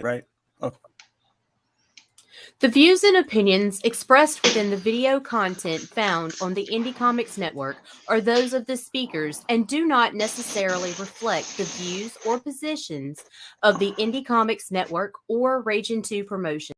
Right? Okay. The views and opinions expressed within the video content found on the Indie Comics Network are those of the speakers and do not necessarily reflect the views or positions of the Indie Comics Network or Ragin 2 Promotion.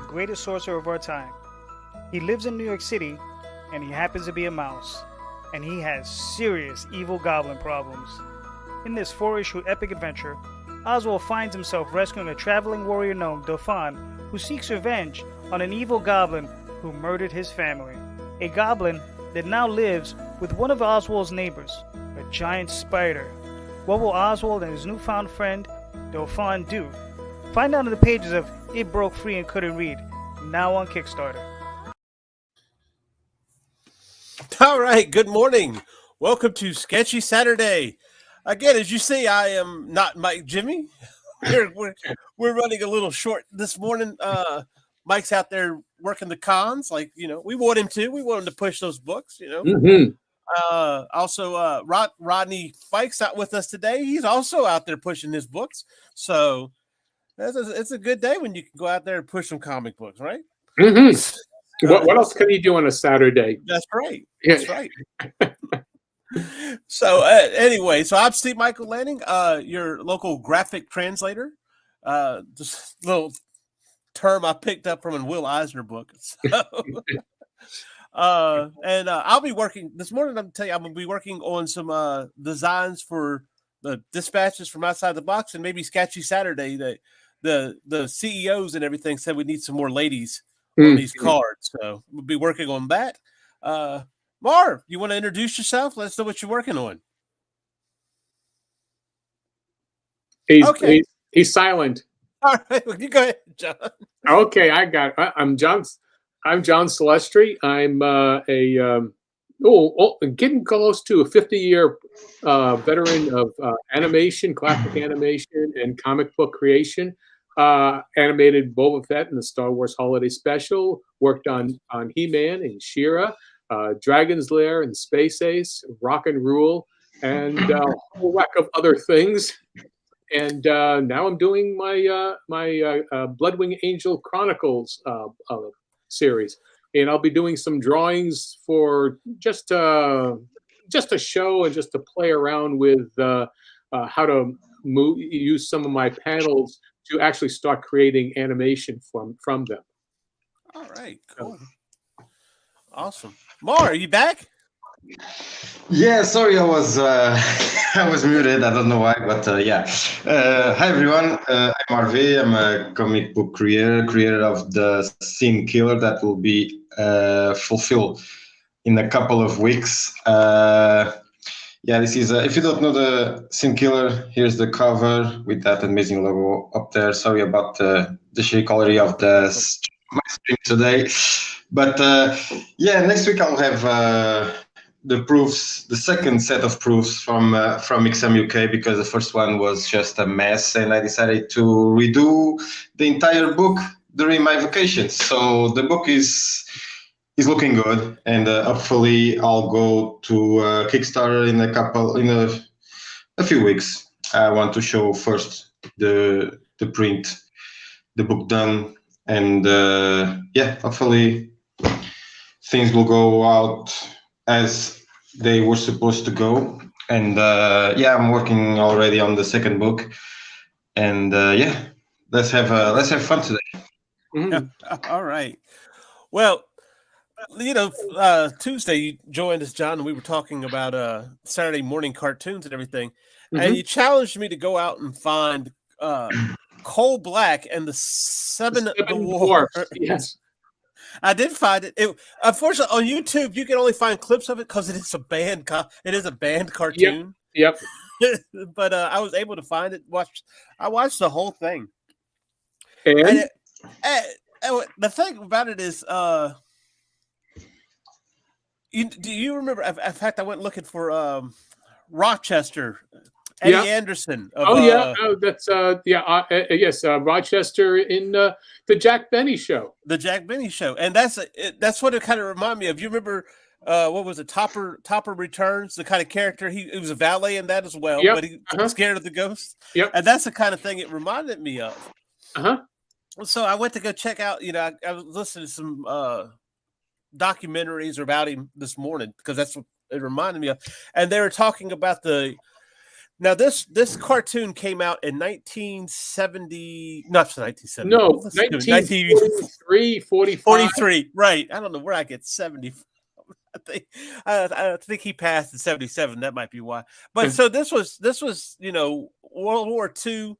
Greatest sorcerer of our time. He lives in New York City, and he happens to be a mouse, and he has serious evil goblin problems. In this 4-issue epic adventure, Oswald finds himself rescuing a traveling warrior gnome, Daphne, who seeks revenge on an evil goblin who murdered his family. A goblin that now lives with one of Oswald's neighbors, a giant spider. What will Oswald and his newfound friend, Daphne, do? Find out in the pages of It Broke Free and Couldn't Read, now on Kickstarter. All right, good morning. Welcome to Sketchy Saturday. Again, as you see, I am not Mike Jimmy. We're running a little short this morning. Mike's out there working the cons, like, we want him to. We want him to push those books, Mm-hmm. Also, Rodney Fyke's out with us today. He's also out there pushing his books. So it's a good day when you can go out there and push some comic books, right? Mm-hmm. What else can you do on a Saturday? That's right. That's right. So anyway, I'm Steve Michael Lanning, your local graphic translator. This little term I picked up from a Will Eisner book. So, and I'll be working this morning. I'm going to be working on some designs for the dispatches from outside the box, and maybe Sketchy Saturday. That the CEOs and everything said we need some more ladies on these cards, so we'll be working on that. Marv, you want to introduce yourself? Let us know what you're working on. He's silent. All right, well, you go ahead, John. Okay, I'm John Celestri. I'm getting close to a 50-year veteran of animation, classic animation, and comic book creation. Animated Boba Fett in the Star Wars Holiday Special. Worked on He-Man and She-Ra, Dragon's Lair and Space Ace, Rock and Rule, and a whole whack of other things. And now I'm doing my Bloodwing Angel Chronicles series, and I'll be doing some drawings for just a show and just to play around with how to use some of my panels to actually start creating animation from them. All right, cool. Awesome. Mar, are you back? Yeah, sorry, I was I was muted. I don't know why, but yeah. Hi everyone. I'm MarV. I'm a comic book creator of the Scene Killer that will be fulfilled in a couple of weeks. Yeah, this is, if you don't know the Scene Killer, here's the cover with that amazing logo up there. Sorry about the shitty quality of my stream today. But yeah, next week I'll have the proofs, the second set of proofs from XM UK, because the first one was just a mess, and I decided to redo the entire book during my vacation. So the book is looking good, and hopefully I'll go to Kickstarter in a few weeks. I want to show first the print, the book done, and yeah, hopefully things will go out as they were supposed to go. And yeah, I'm working already on the second book, and yeah, let's have fun today. Mm-hmm. All right. Well, Tuesday you joined us, John, and we were talking about Saturday morning cartoons and everything. Mm-hmm. And you challenged me to go out and find Coal Black and the Seven Dwarfs. Yes. I did find it. Unfortunately, on YouTube, you can only find clips of it because it is a banned cartoon. Yep. But I was able to find it. I watched the whole thing. And The thing about it is, do you remember? In fact, I went looking for Rochester, Eddie Anderson. That's yes, Rochester in the Jack Benny show. The Jack Benny show, and that's what it kind of reminded me of. You remember? What was it? Topper Returns, the kind of character he was a valet in that as well, but he was scared of the ghosts. Yep. And that's the kind of thing it reminded me of. Uh-huh. So I went to go check out, I was listening to some documentaries about him this morning because that's what it reminded me of. And they were talking about this cartoon came out in 1970, not 1970. No, 1943, 45. 43. Right. I don't know where I get 70. I think he passed in 77. That might be why. But so this was World War II.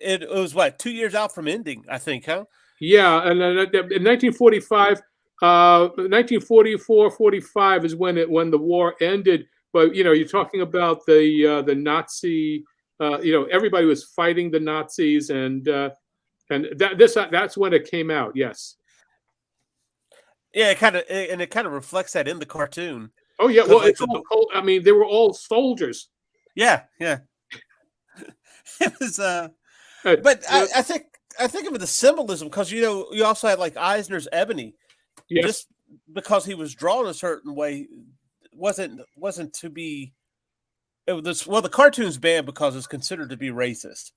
It was what, 2 years out from ending, I think, huh? Yeah, and in 1945, 1944, 45 is when the war ended. But you're talking about the Nazi. Everybody was fighting the Nazis, and that's when it came out. Yes. Yeah, it kind of reflects that in the cartoon. Oh yeah, well, it's all cold. I mean, they were all soldiers. Yeah. It was but I think of it the symbolism because you also had like Eisner's Ebony. Yes. Just because he was drawn a certain way wasn't to be. The cartoon's banned because it's considered to be racist.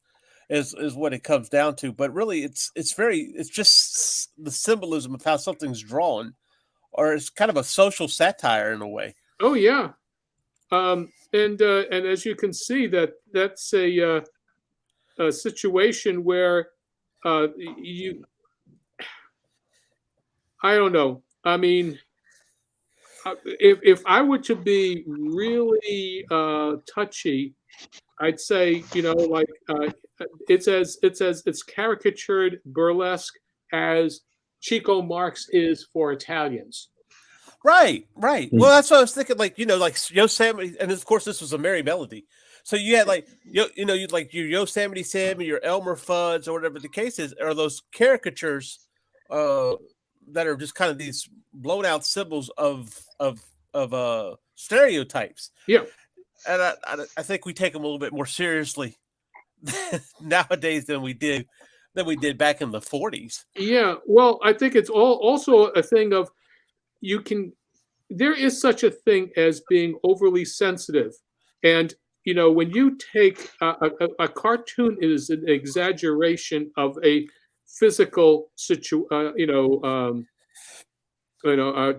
Is what it comes down to, but really it's just the symbolism of how something's drawn, or it's kind of a social satire in a way. Oh yeah, and as you can see that's a situation where I don't know. I mean, if I were to be really touchy, I'd say it's as caricatured burlesque as Chico Marx is for Italians. Right. Well, that's what I was thinking. Like Yosemite, and of course this was a Merry Melody. So you had you'd like your Yosemite Sam and your Elmer Fudd's or whatever the case is, are those caricatures that are just kind of these blown out symbols of stereotypes. Yeah. And I think we take them a little bit more seriously nowadays than we did back in the 40s. Yeah, well, I think it's also a thing of there is such a thing as being overly sensitive, and when you take a cartoon is an exaggeration of a physical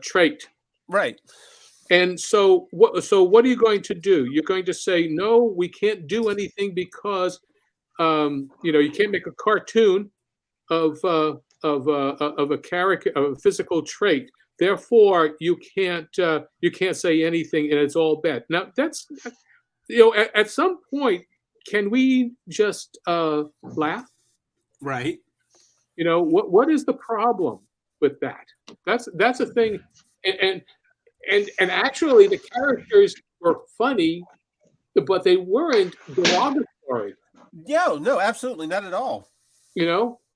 trait, right? And so what are you going to do? You're going to say, no, we can't do anything because you can't make a cartoon of a character, of a physical trait. Therefore, you can't say anything, and it's all bad. Now that's at some point, can we just laugh? Right. What is the problem with that? That's a thing, and actually the characters were funny, but they weren't derogatory. Yeah, no, absolutely not at all.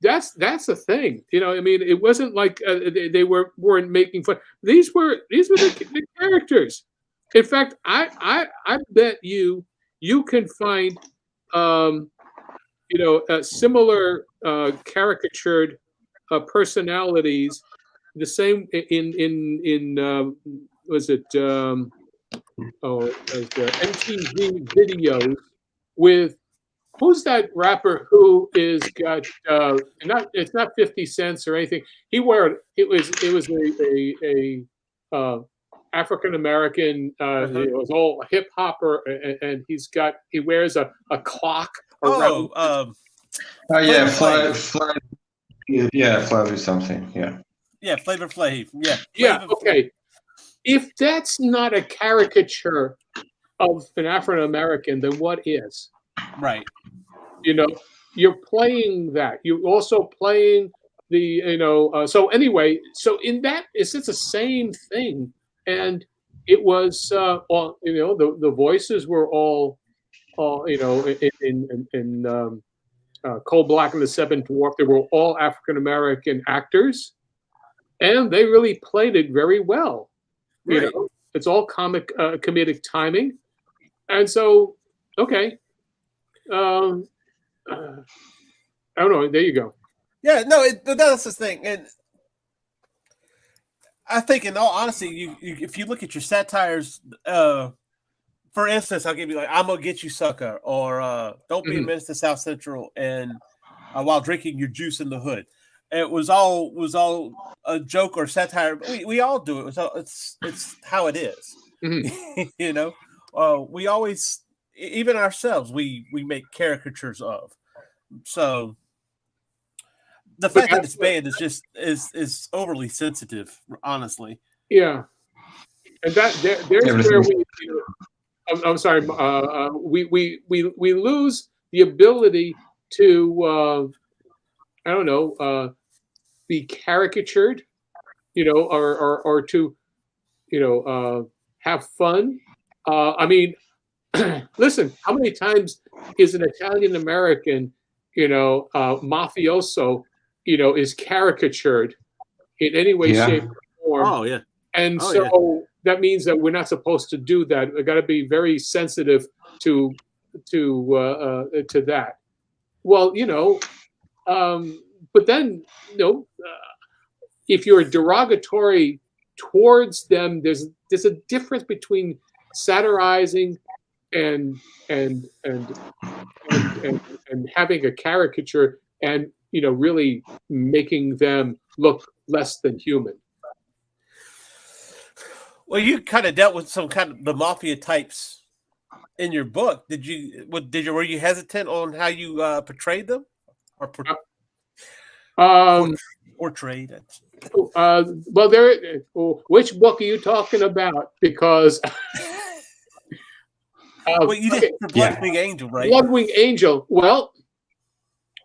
That's the thing. I mean, it wasn't like they weren't making fun. These were the characters. In fact, I bet you can find similar caricatured personalities the same in was it MTV videos with who's that rapper who is got it's not 50 cents or anything. It was a African American. It was all hip hopper, and he wears a clock around. Yeah, Flav. Yeah, Flav is something. Yeah, Flavor Flav. Yeah. Yeah. Okay. If that's not a caricature of an African American, then what is? Right. You're playing that. You're also playing the. So anyway, so in that, it's the same thing, and it was all, the voices were all in Coal Black and the Seventh Dwarf, they were all African American actors, and they really played it very well. Right. It's all comedic timing, and so okay, I don't know. There you go. Yeah, no, that's the thing, and I think, in all honesty, you if you look at your satires, for instance, I'll give you like "I'm gonna get you, sucker," or "Don't be a menace to South Central," and while drinking your juice in the hood. It was all a joke or satire. We all do it. It's how it is. We always, even ourselves, we make caricatures of. So the fact that it's banned is just is overly sensitive, honestly. Yeah, and there's where we. I'm sorry. We lose the ability to I don't know, be caricatured, or to have fun. I mean, listen, how many times is an Italian American, mafioso, is caricatured in any way, shape, or form? Oh yeah. And that means that we're not supposed to do that. We got to be very sensitive to that. Well, but then, if you're derogatory towards them, there's a difference between satirizing and having a caricature and really making them look less than human. Well, you kind of dealt with some kind of the mafia types in your book. Were you hesitant on how you portrayed them, or portrayed it? Well, which book are you talking about? Because well, you did for Bloodwing Angel, right? Bloodwing Angel. Well,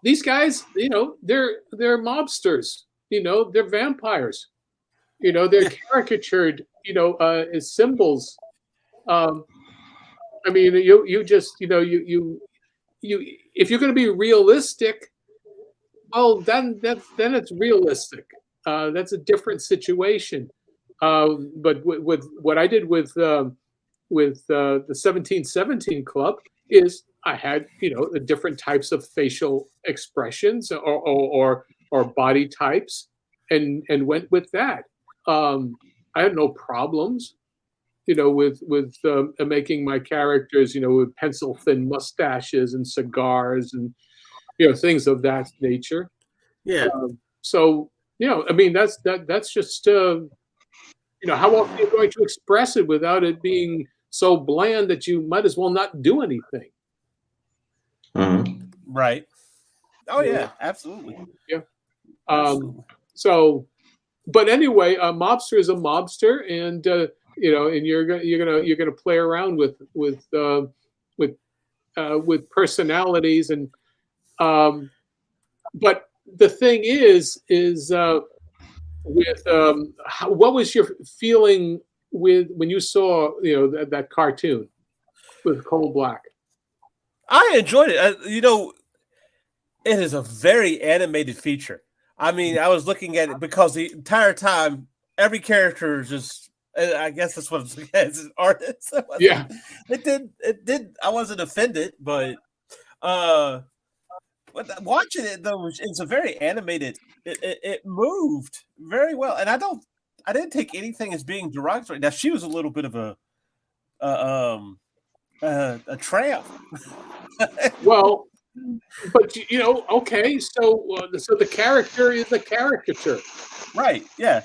these guys, they're mobsters. They're vampires. They're caricatured. As symbols. I mean, you just you if you're going to be realistic, well, then it's realistic. That's a different situation. But with what I did with the 1717 Club is I had the different types of facial expressions or body types and went with that. I had no problems, with making my characters, with pencil thin mustaches and cigars and things of that nature. Yeah. So I mean that's just how often you're going to express it without it being so bland that you might as well not do anything. Right. Oh yeah, absolutely. Yeah. So. But anyway, a mobster is a mobster, and and you're gonna play around with personalities, and but the thing is with what was your feeling when you saw that cartoon with Coal Black? I enjoyed it. It is a very animated feature. I mean, I was looking at it because the entire time, every character is just, I guess that's what it's as an artist. Yeah. It did. I wasn't offended, but watching it, though, it's a very animated, it moved very well. And I didn't take anything as being derogatory. Now, she was a little bit of a tramp. Well, but okay, so the character is a caricature, right? Yeah,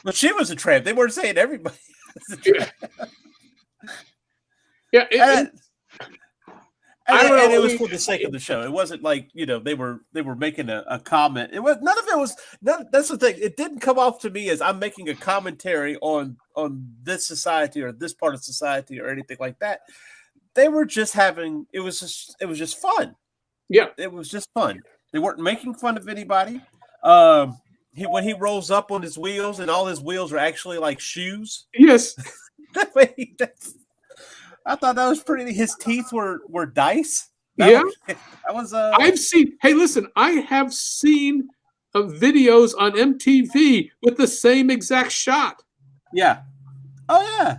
but she was a tramp. They weren't saying everybody was a tramp. Yeah, and it was for the sake of the show. It wasn't like they were making a comment. It was none of it was. That's the thing. It didn't come off to me as I'm making a commentary on this society or this part of society or anything like that. They were just having. It was just fun. Yeah, it was just fun. They weren't making fun of anybody. When he rolls up on his wheels and all his wheels are actually like shoes. Yes. Wait, I thought that was pretty. His teeth were dice. That was. I've seen. Hey, listen, I have seen videos on MTV with the same exact shot. Yeah. Oh yeah.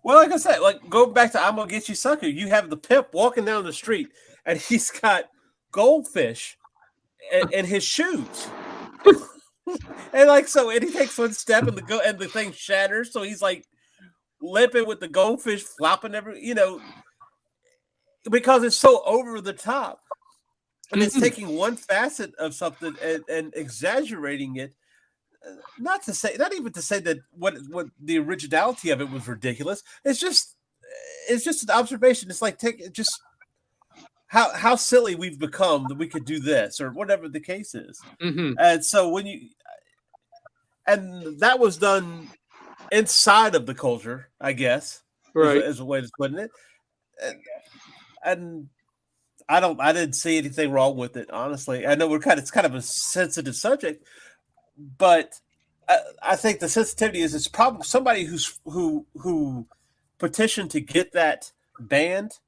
Well, like I said, like go back to "I'm Gonna Get You, Sucker." You have the pimp walking down the street, and he's got goldfish in his shoes. And like so, and he takes one step, and the thing shatters. So he's like limping with the goldfish flopping because it's so over the top, and it's taking one facet of something and exaggerating it. Not even to say that what the originality of it was ridiculous. It's just an observation. It's like just how silly we've become that we could do this or whatever the case is. And so and that was done inside of the culture, I guess, right, is a way of putting it. And I didn't see anything wrong with it, honestly. I know it's kind of a sensitive subject, but I think the sensitivity is it's probably somebody who petitioned to get that banned.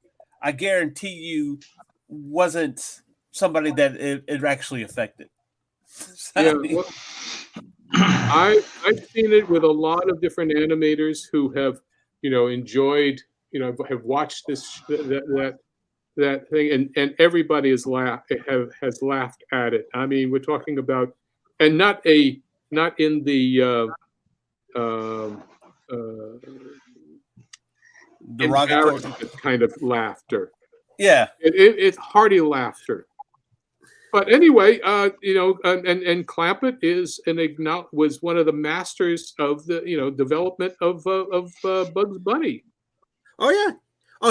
I guarantee you wasn't somebody that it actually affected. Well, I've seen it with a lot of different animators who have, enjoyed, have watched that thing, and everybody has laughed at it. I mean, we're talking about, and not in the embarrassment kind of laughter. Yeah, it's hearty laughter. But anyway, and Clampett was one of the masters of the development of Bugs Bunny. Oh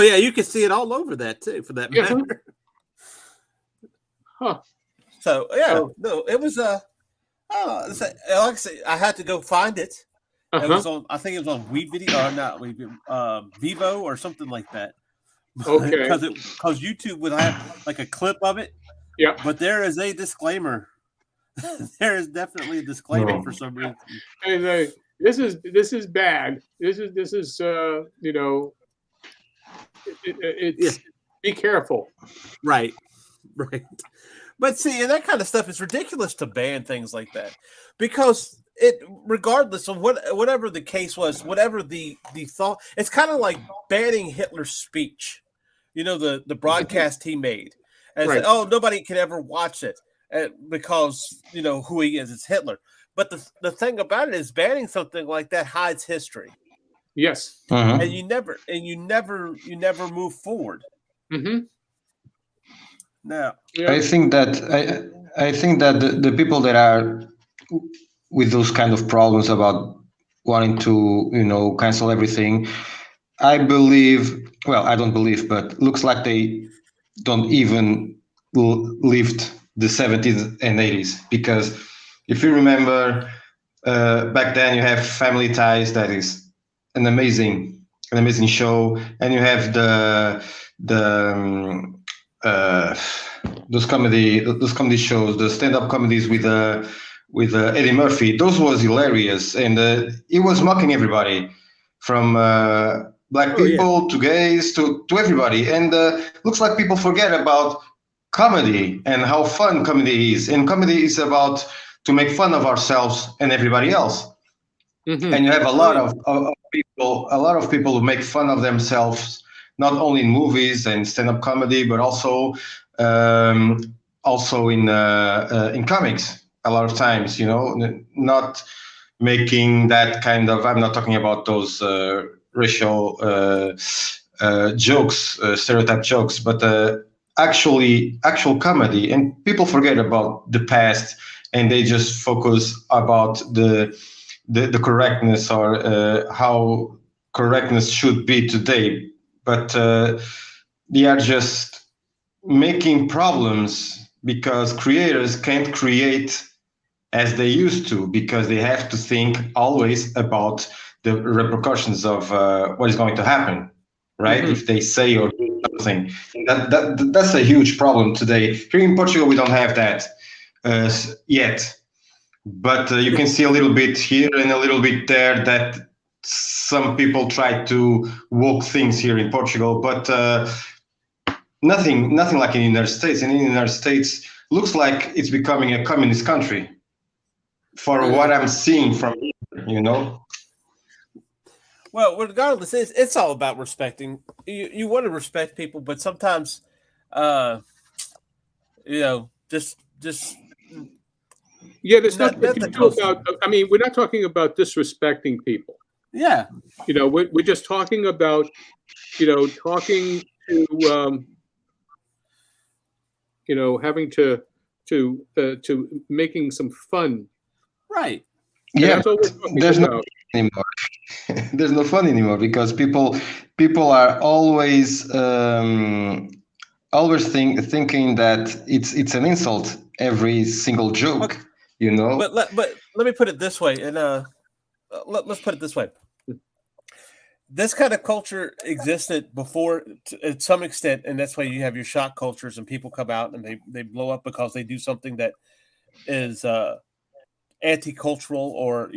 yeah, you can see it all over that too, for that matter. Huh. So no, it was like I said, I had to go find it. It was on. I think it was on WeVideo or not Vivo or something like that. Okay. Because YouTube would have like a clip of it. Yeah. But there is a disclaimer. There is definitely a disclaimer for some reason. And this is bad. This is it's be careful. Right. But see, and that kind of stuff is ridiculous to ban things like that, because regardless of whatever the case was, whatever the thought, it's kind of like banning Hitler's speech. The broadcast he made, and say, oh, nobody can ever watch it because who he is. It's Hitler. But the thing about it is, banning something like that hides history. Yes, and you never move forward. Now, I think that the people that are with those kind of problems about wanting to cancel everything, I don't believe, but looks like they don't even lived the 70s and 80s, because if you remember back then you have Family Ties, that is an amazing show, and you have those comedy shows, the stand-up comedies with Eddie Murphy. Those was hilarious, and he was mocking everybody from black people to gays to everybody, and looks like people forget about comedy and how fun comedy is, and comedy is about to make fun of ourselves and everybody else. And you have a lot of people who make fun of themselves, not only in movies and stand-up comedy, but also in comics. A lot of times, not making that kind of. I'm not talking about those racial jokes, stereotype jokes, but actual comedy. And people forget about the past, and they just focus about the correctness or how correctness should be today. But they are just making problems because creators can't create as they used to, because they have to think always about the repercussions of what is going to happen, right? If they say or do something, that's a huge problem today. Here in Portugal, we don't have that yet, but you can see a little bit here and a little bit there that some people try to woke things here in Portugal, but nothing like in the United States. And in the United States, looks like it's becoming a communist country. For what I'm seeing from here, you know. Well, regardless, it's all about respecting. You want to respect people, but sometimes, just yeah. There's not about. I mean, we're not talking about disrespecting people. Yeah. We're just talking about, talking to, having to making some fun. Right. Yeah. There's no anymore. There's no fun anymore because people are always thinking that it's an insult every single joke, But let me put it this way, and let's put it this way. This kind of culture existed before to some extent, and that's why you have your shock cultures and people come out and they blow up because they do something that is anti-cultural or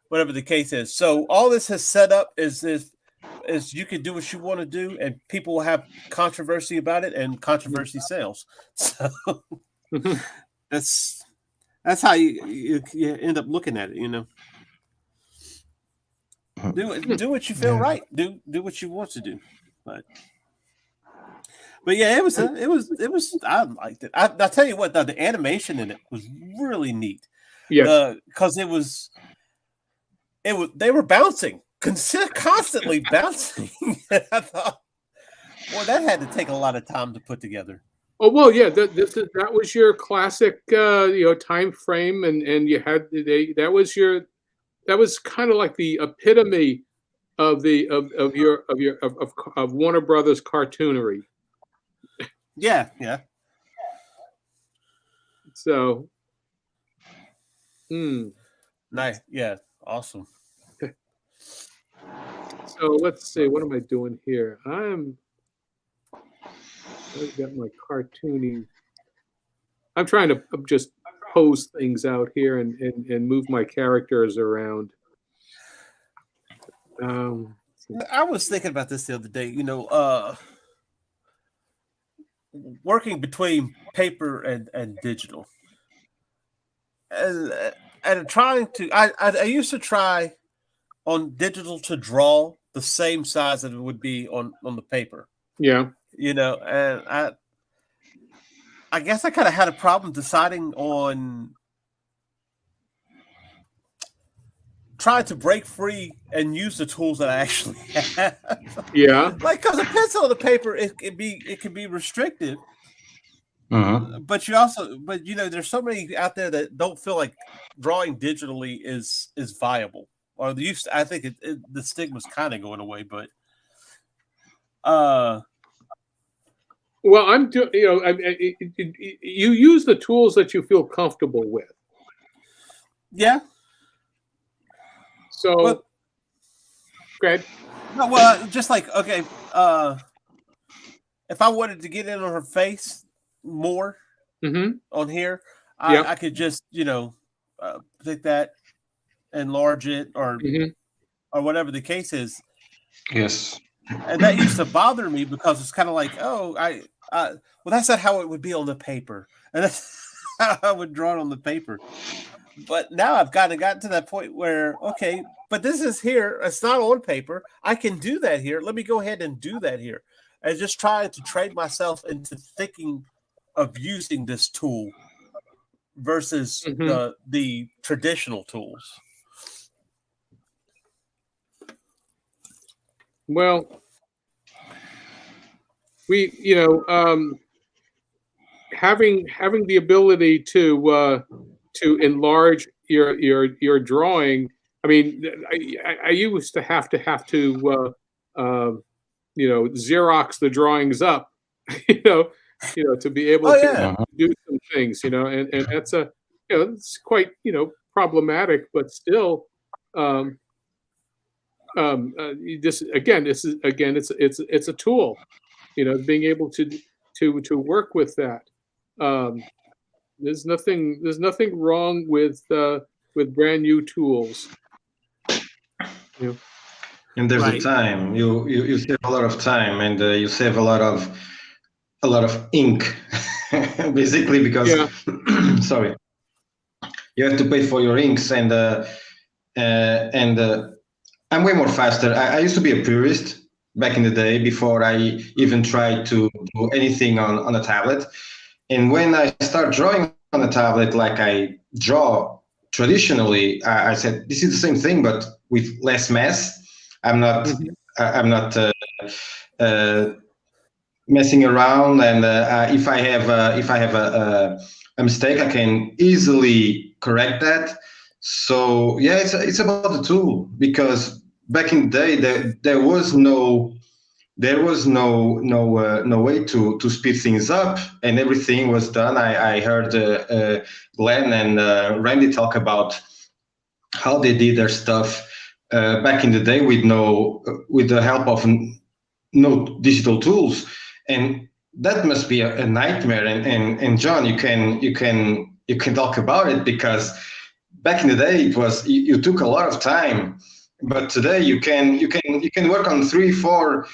whatever the case is. So all this has set up is you can do what you want to do, and people will have controversy about it, and controversy sells. So that's how you end up looking at it. Do what you feel right. Do what you want to do. But yeah, it was I liked it. I'll tell you what, the animation in it was really neat. Yeah, because they were bouncing, constantly bouncing. I thought, well, that had to take a lot of time to put together. Oh well, yeah. That was your classic, time frame, and you had that was kind of like the epitome of Warner Brothers cartoonery. Yeah. So, nice. Yeah, awesome. So let's see. What am I doing here? I've got my cartooning. I'm trying to just pose things out here and move my characters around. I was thinking about this the other day. Working between paper and digital, and trying to. I used to try on digital to draw the same size that it would be on the paper. Yeah. And I guess I kind of had a problem deciding on trying to break free and use the tools that I actually have. Yeah. Like, because a pencil on the paper, it can be restrictive. But there's so many out there that don't feel like drawing digitally is viable. Or I think the stigma's kind of going away, but well, I'm doing. You use the tools that you feel comfortable with. Yeah. So, well, go ahead. No, well, just like okay, if I wanted to get in on her face more on here, I could just take that, enlarge it, or whatever the case is. Yes. And that used to bother me because it's kind of like, well, that's not how it would be on the paper, and that's how I would draw it on the paper. But now I've gotten to that point where, okay, but this is here. It's not on paper. I can do that here. Let me go ahead and do that here. And just trying to train myself into thinking of using this tool versus the traditional tools. Well, we, having the ability to enlarge your drawing. I mean, I used to have to Xerox the drawings up, to be able to do some things, and that's it's quite problematic, but still. It's a tool, being able to work with that. There's nothing wrong with brand new tools. Yeah. And there's the Right. time. You save a lot of time, and you save a lot of ink, basically, because sorry, you have to pay for your inks, and I'm way more faster. I used to be a purist back in the day before I even tried to do anything on a tablet. And when I start drawing on a tablet like I draw traditionally, I said this is the same thing but with less mess. I'm not messing around, and if I have a mistake, I can easily correct that. So yeah, it's about the tool, because back in the day there was no way to speed things up, and everything was done. I heard Glenn and Randy talk about how they did their stuff back in the day with the help of no digital tools, and that must be a nightmare. And John, you can talk about it, because back in the day it was you took a lot of time, but today you can work on 3-4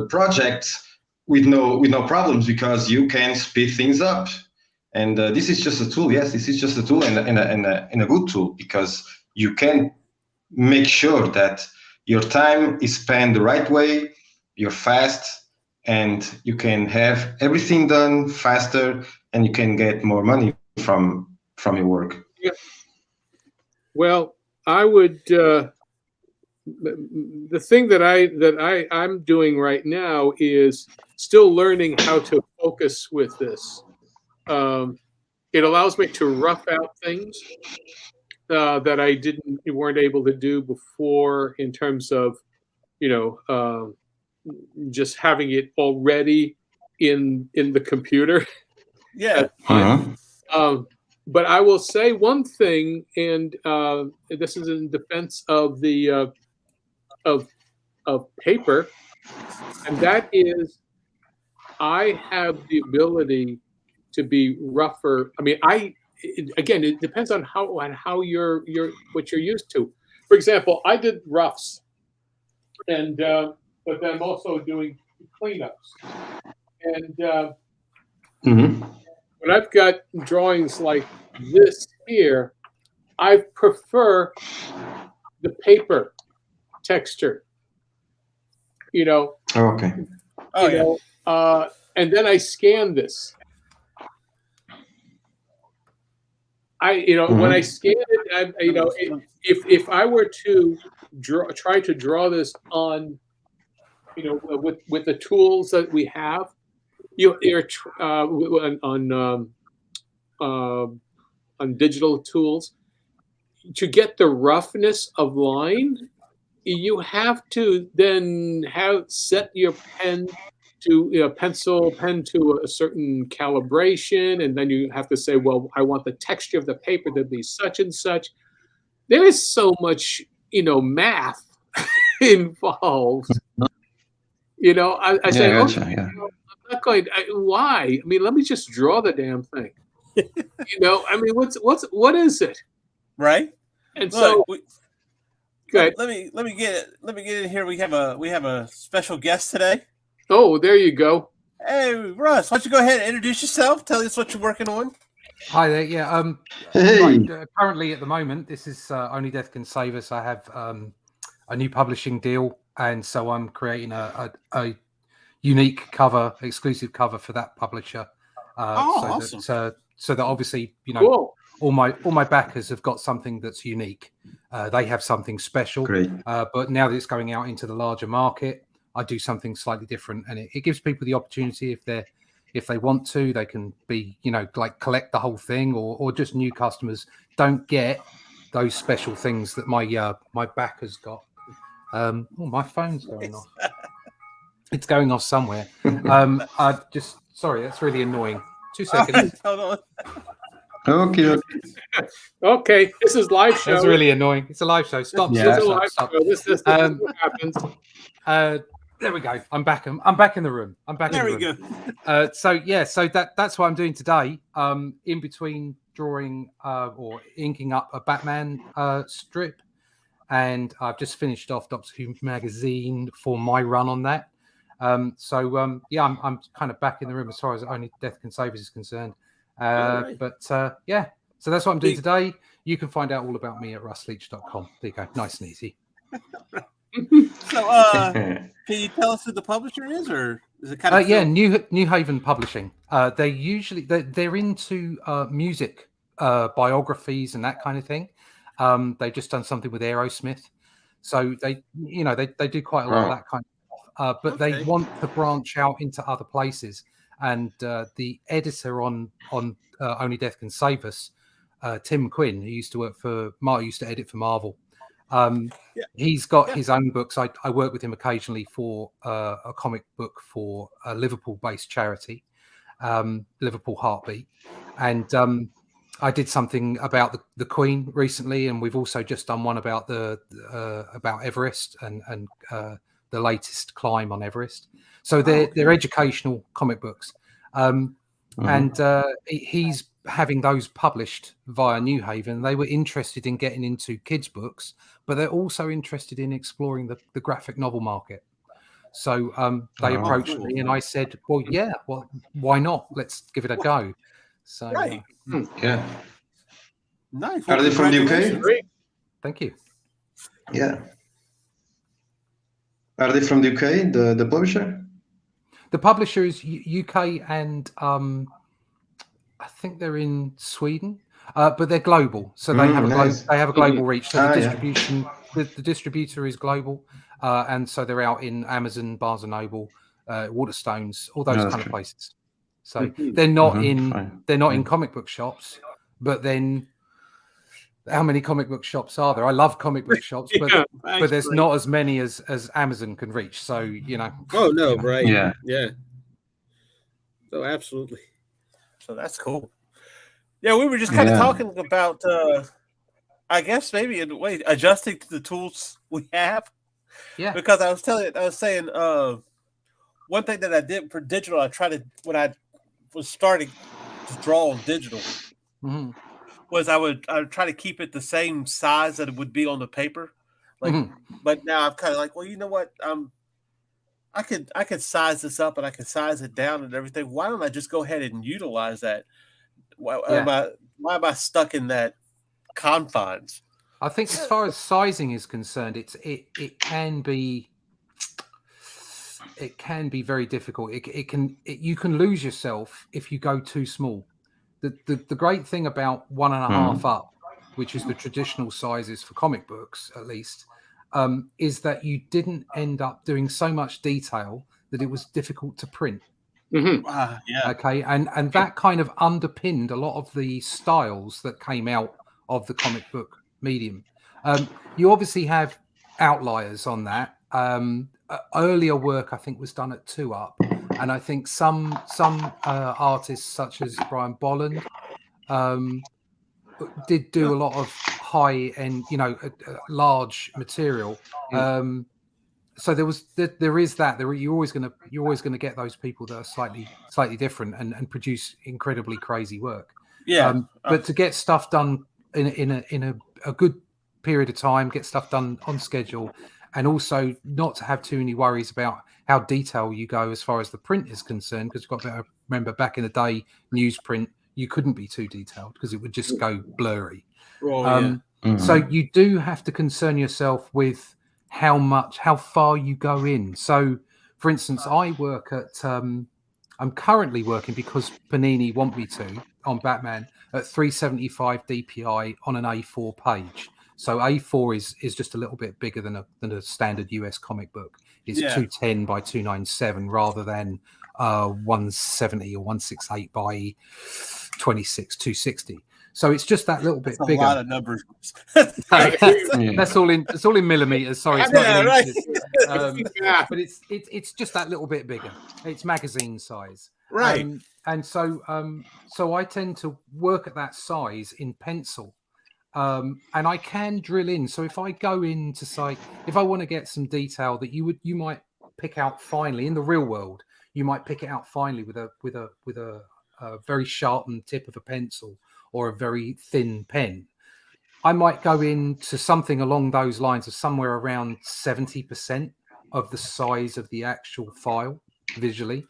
projects with no problems, because you can speed things up. And this is just a tool. Yes, this is just a tool, and a good tool, because you can make sure that your time is spent the right way. You're fast, and you can have everything done faster, and you can get more money from your work. Yeah. Well, I would. The thing that I'm doing right now is still learning how to focus with this. It allows me to rough out things that I weren't able to do before, in terms of, just having it already in the computer. Yeah. But I will say one thing, and this is in defense of the of paper, and that is, I have the ability to be rougher. I mean, again, it depends on how you're what you're used to. For example, I did roughs, and but then I'm also doing cleanups, and when I've got drawings like this here, I prefer the paper texture. Okay. And then I scan this. When I scan it, if I were to try to draw this on, with the tools that we have, on digital tools, to get the roughness of line, you have to then set your pen to pen to a certain calibration, and then you have to say, well, I want the texture of the paper to be such and such. There is so much, math involved. I say, gotcha, okay, I'm not going. Why? I mean, let me just draw the damn thing. I mean, what is it? Right. And Look, so, good. Let me get in here. We have a special guest today. Oh, there you go. Hey, Russ, why don't you go ahead and introduce yourself? Tell us what you're working on. Hi there. Yeah. Hey. Right, currently, at the moment, this is Only Death Can Save Us. I have a new publishing deal, and so I'm creating a unique cover, exclusive cover for that publisher. Awesome. So that obviously, Cool. all my backers have got something that's unique. They have something special. Great. But now that it's going out into the larger market, I do something slightly different, and it gives people the opportunity, if they want to, they can be, like collect the whole thing, or just new customers don't get those special things that my backers got. My phone's going off. It's going off somewhere. Sorry, that's really annoying. 2 seconds. Hold on. Okay. Okay, this is live show. That's really annoying. It's a live show. Stop. Yeah. Stop. This is what happens. There we go. I'm back in the room. There we go. So that's what I'm doing today. In between drawing or inking up a Batman strip, and I've just finished off Doctor Who magazine for my run on that. I'm kind of back in the room as far as Only Death Can Save Us is concerned. Right. So that's what I'm doing today. You can find out all about me at russleach.com. There you go, nice and easy. So, can you tell us who the publisher is, or is it kind of? New Haven Publishing. They're into music biographies and that kind of thing. They've just done something with Aerosmith, so they do quite a lot of that kind of stuff. But they want to branch out into other places. And the editor on Only Death Can Save Us, Tim Quinn, who used to work for Mário, used to edit for Marvel. He's got his own books. I work with him occasionally for a comic book for a Liverpool-based charity, Liverpool Heartbeat, and I did something about the Queen recently, and we've also just done one about about Everest and the latest climb on Everest. So they're educational comic books, and he's having those published via New Haven. They were interested in getting into kids' books, but they're also interested in exploring the graphic novel market. So they approached me, and I said, well, why not? Let's give it a go. So Yeah. Nice. Are they from the UK? Great. Thank you. Yeah. Are they from the UK, the publisher? The publisher is UK, and I think they're in Sweden, but they're global, so they have a global reach. So the distribution, the distributor is global, and so they're out in Amazon, Barnes and Noble, Waterstones, all those kind of places. So they're not in comic book shops, but then how many comic book shops are there? I love comic book shops, but there's not as many as Amazon can reach. So Oh no, right? Yeah. So absolutely. So that's cool. Yeah, we were just kind of talking about, I guess maybe in a way adjusting to the tools we have. Yeah. Because I was saying, one thing that I did for digital, I tried to when I was starting to draw on digital. Mm-hmm. Was I would try to keep it the same size that it would be on the paper, but now I'm kind of like, well, you know what? I could size this up and I could size it down and everything. Why don't I just go ahead and utilize that? Why am I stuck in that confines? I think as far as sizing is concerned, it can be very difficult. You can lose yourself if you go too small. The great thing about 1.5 up, which is the traditional sizes for comic books, at least, is that you didn't end up doing so much detail that it was difficult to print. Okay, and that kind of underpinned a lot of the styles that came out of the comic book medium. You obviously have outliers on that. Earlier work, I think, was done at 2 up. And I think some artists, such as Brian Bolland, did do a lot of high-end, large material. So there is that. You're always going to get those people that are slightly different and produce incredibly crazy work. But to get stuff done in a good period of time, get stuff done on schedule, and also not to have too many worries about how detailed you go as far as the print is concerned, because you've got to remember back in the day, newsprint, you couldn't be too detailed because it would just go blurry. So you do have to concern yourself with how far you go in. So, for instance, I work at, I'm currently working, because Panini want me to, on Batman at 375 DPI on an A4 page. So A4 is just a little bit bigger than a standard US comic book. It's 210 by 297 rather than 170 or 168 by 26 260. So it's just that little bit bigger. A lot of numbers. That's all in millimeters. Sorry, it's not in inches. But it's just that little bit bigger. It's magazine size. Right. And so I tend to work at that size in pencil. And I can drill in. So if I go into if I want to get some detail that you might pick out finely in the real world, you might pick it out finely with a very sharpened tip of a pencil or a very thin pen. I might go into something along those lines of somewhere around 70% of the size of the actual file visually.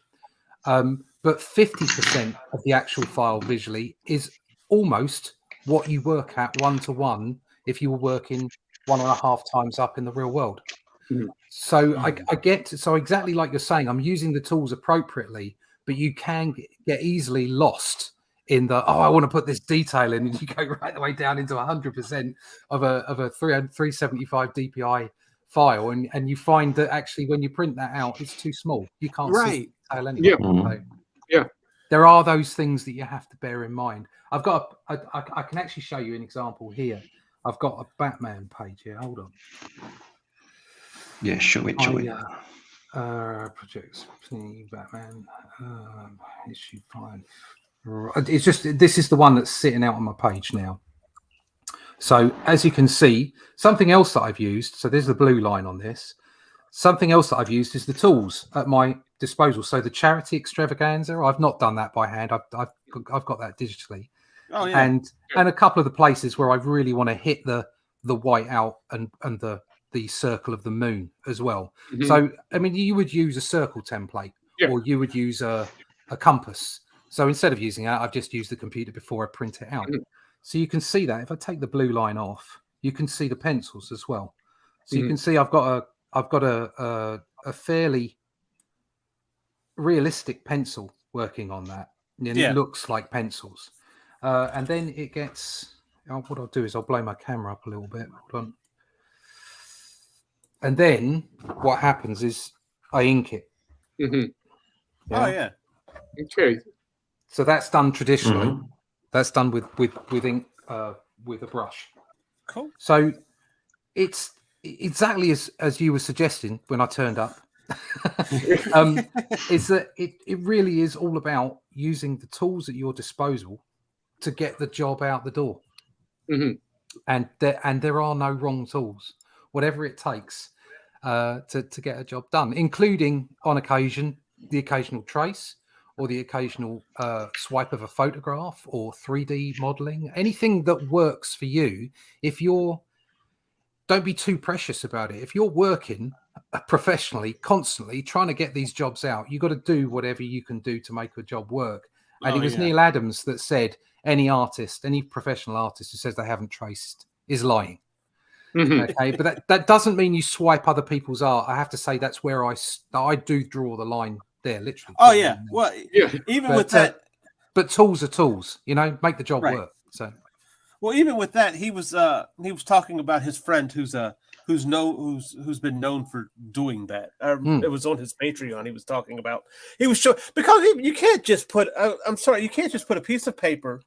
But 50% of the actual file visually is almost what you work at 1-to-1 if you were working 1.5 times up in the real world. Mhm. So I get to, so exactly like you're saying, I'm using the tools appropriately, but you can get easily lost in the, I want to put this detail in, and you go right the way down into 100% of a 375 DPI file, and you find that actually when you print that out, it's too small. You can't see the detail anyway. So, Yeah. there are those things that you have to bear in mind. I've got, I can actually show you an example here. I've got a Batman page here. Hold on. Yeah, show it. Projects Batman issue 5. It's just, this is the one that's sitting out on my page now. So as you can see, something else that I've used, so there's the blue line on this. Something else that I've used is the tools at my disposal. So the charity extravaganza, I've not done that by hand. I've got that digitally. Oh yeah. And a couple of the places where I really want to hit the white out and the circle of the moon as well. Mhm. So I mean, you would use a circle template, or you would use a compass. So instead of using that, I've just used the computer before I print it out. Mhm. So you can see that if I take the blue line off, you can see the pencils as well. So you Mhm. can see I've got a fairly realistic pencil working on that, and Yeah. it looks like pencils. And then it gets. What I'll do is I'll blow my camera up a little bit. Hold on. And then what happens is I ink it. Mhm. Oh yeah. Okay. So that's done traditionally. That's done with ink with a brush. Cool. So it's exactly as you were suggesting when I turned up. Is that it really is all about using the tools at your disposal to get the job out the door. Mhm. And there are no wrong tools, whatever it takes to get a job done, including on occasion the occasional trace or the occasional swipe of a photograph or 3D modeling, anything that works for you. Don't be too precious about it. If you're working professionally, constantly trying to get these jobs out, you've got to do whatever you can do to make a job work. And it was Neil Adams that said, any professional artist who says they haven't traced is lying. Mhm. Okay, but that doesn't mean you swipe other people's art. I have to say that's where I do draw the line there, literally. Oh yeah. Well, Yeah. even with that, but tools are tools, make the job Right. work. So, well, even with that, he was talking about his friend who's been known for doing that. It was on his Patreon. He was talking about, he was showing, because you can't just put you can't just put a piece of paper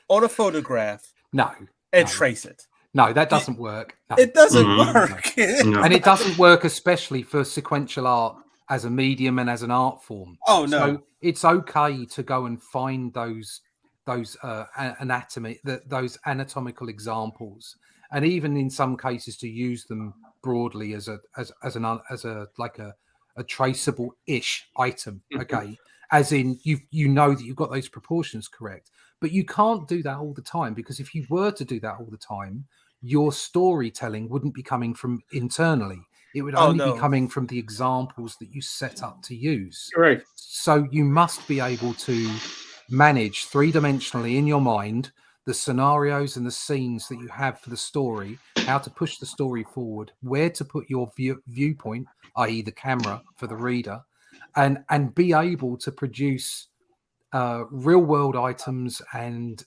on a photograph and trace it. No, that doesn't work. No. It doesn't work. No. And it doesn't work, especially for sequential art as a medium and as an art form. Oh no. So it's okay to go and find those anatomical examples, and even in some cases to use them broadly as a traceable-ish item. Okay, as in you know that you've got those proportions correct, but you can't do that all the time, because if you were to do that all the time, your storytelling wouldn't be coming from internally. It would only be coming from the examples that you set up to use. Right. So you must be able to manage three-dimensionally in your mind the scenarios and the scenes that you have for the story, how to push the story forward, where to put your viewpoint, i.e. the camera for the reader, and be able to produce real-world items and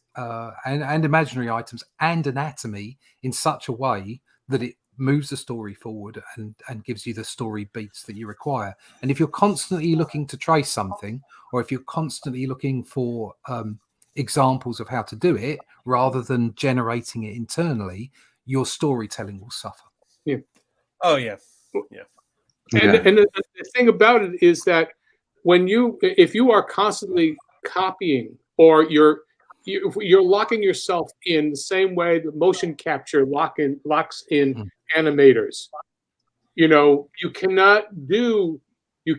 imaginary items and anatomy in such a way that it moves the story forward and gives you the story beats that you require. And if you're constantly looking to trace something, or if you're constantly looking for examples of how to do it rather than generating it internally, your storytelling will suffer. Yeah. Oh yeah. Yeah. And the thing about it is that if you are constantly copying, or you're locking yourself in the same way that motion capture locks in animators, you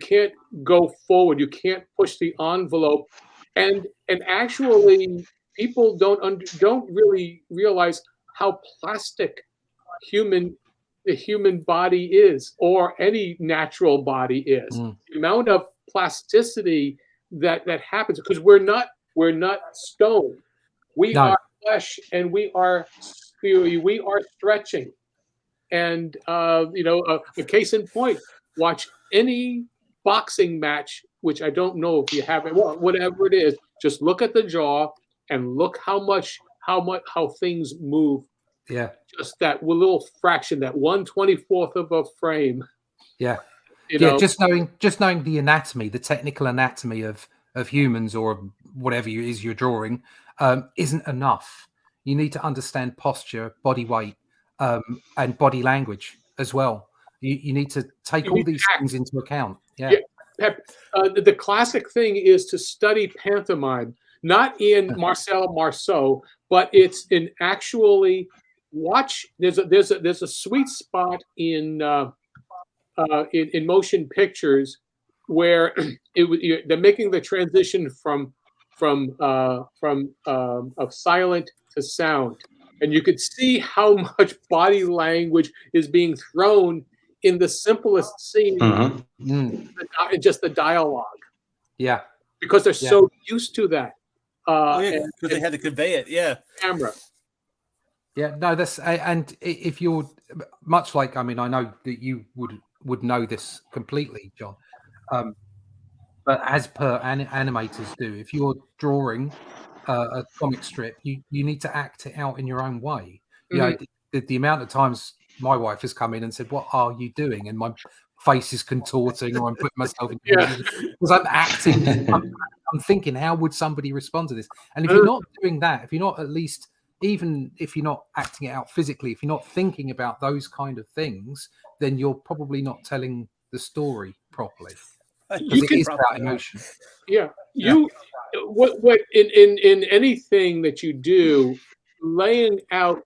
can't go forward, you can't push the envelope, and actually people don't really realize how plastic the human body is, or any natural body is. The amount of plasticity that happens, because we're not stone. We are flesh, and we are stretching. And a case in point, watch any boxing match, which I don't know if you haven't, whatever it is, just look at the jaw and look how things move. Yeah. Just that little fraction, that 1/24th of a frame. Yeah. You know? Just knowing the anatomy, the technical anatomy of humans or whatever it is you're drawing, isn't enough. You need to understand posture, body weight, and body language as well. You need to take all these things into account. Yeah. The classic thing is to study pantomime, not in Marcel Marceau, but it's in actually watch. There's a sweet spot in motion pictures where they're making the transition from of silent to sound, and you could see how much body language is being thrown in the simplest scene, just the dialogue. Yeah, because they're so used to that. Because they had to convey it. Yeah, camera. Yeah, no, that's, and if you're much like, I mean, I know that you would know this completely, John. But as per animators do, if you're drawing a comic strip, you need to act it out in your own way. You know, the amount of times my wife has come in and said, "What are you doing?" and my face is contorting, or I'm putting myself in because I'm acting. I'm thinking, how would somebody respond to this? And if you're not doing that, if you're not at least, even if you're not acting it out physically, if you're not thinking about those kind of things, then you're probably not telling the story properly. You it is about emotion. What in anything that you do, laying out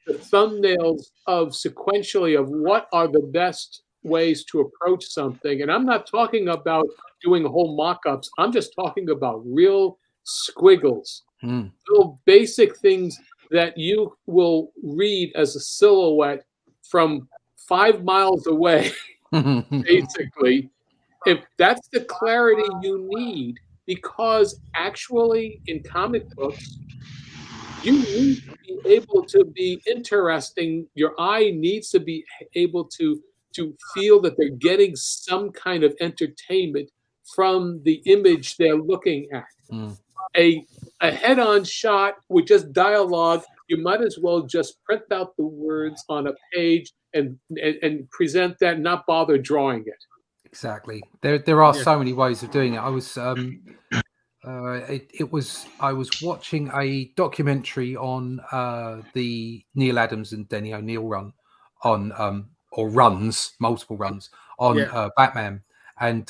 the thumbnails of sequentially of what are the best ways to approach something, and I'm not talking about doing whole mock-ups. I'm just talking about real squiggles, little basic things that you will read as a silhouette from 5 miles away, basically. If that's the clarity you need, because actually in comic books, you need to be able to be interesting. Your eye needs to be able to feel that they're getting some kind of entertainment from the image they're looking at. A head-on shot with just dialogue, you might as well just print out the words on a page and present that, not bother drawing it. Exactly. There are so many ways of doing it. I was I was watching a documentary on the Neil Adams and Denny O'Neil run on or multiple runs on Batman, and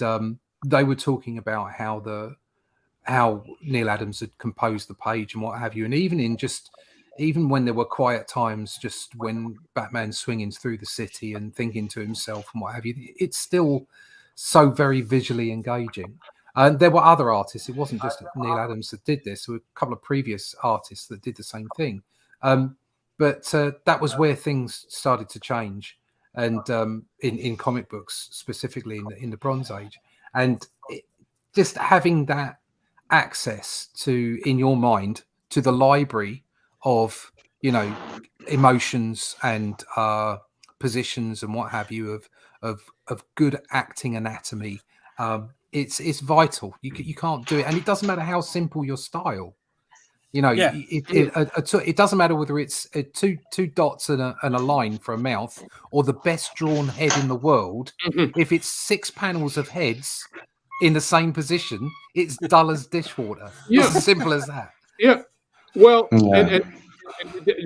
they were talking about how Neil Adams had composed the page and what have you, and even when there were quiet times, just when Batman's swinging through the city and thinking to himself and what have you, it's still so very visually engaging. And there were other artists. It wasn't just Neil Adams that did this. There were a couple of previous artists that did the same thing. But that was where things started to change, and in comic books, specifically in the Bronze Age. And just having that access to, in your mind, to the library of, emotions and positions and what have you of good acting anatomy, it's vital. You can't do it, and it doesn't matter how simple your style. It doesn't matter whether it's two dots and a line for a mouth, or the best drawn head in the world. If it's 6 panels of heads in the same position, it's dull as dishwater. It's as simple as that. Yeah. Well, and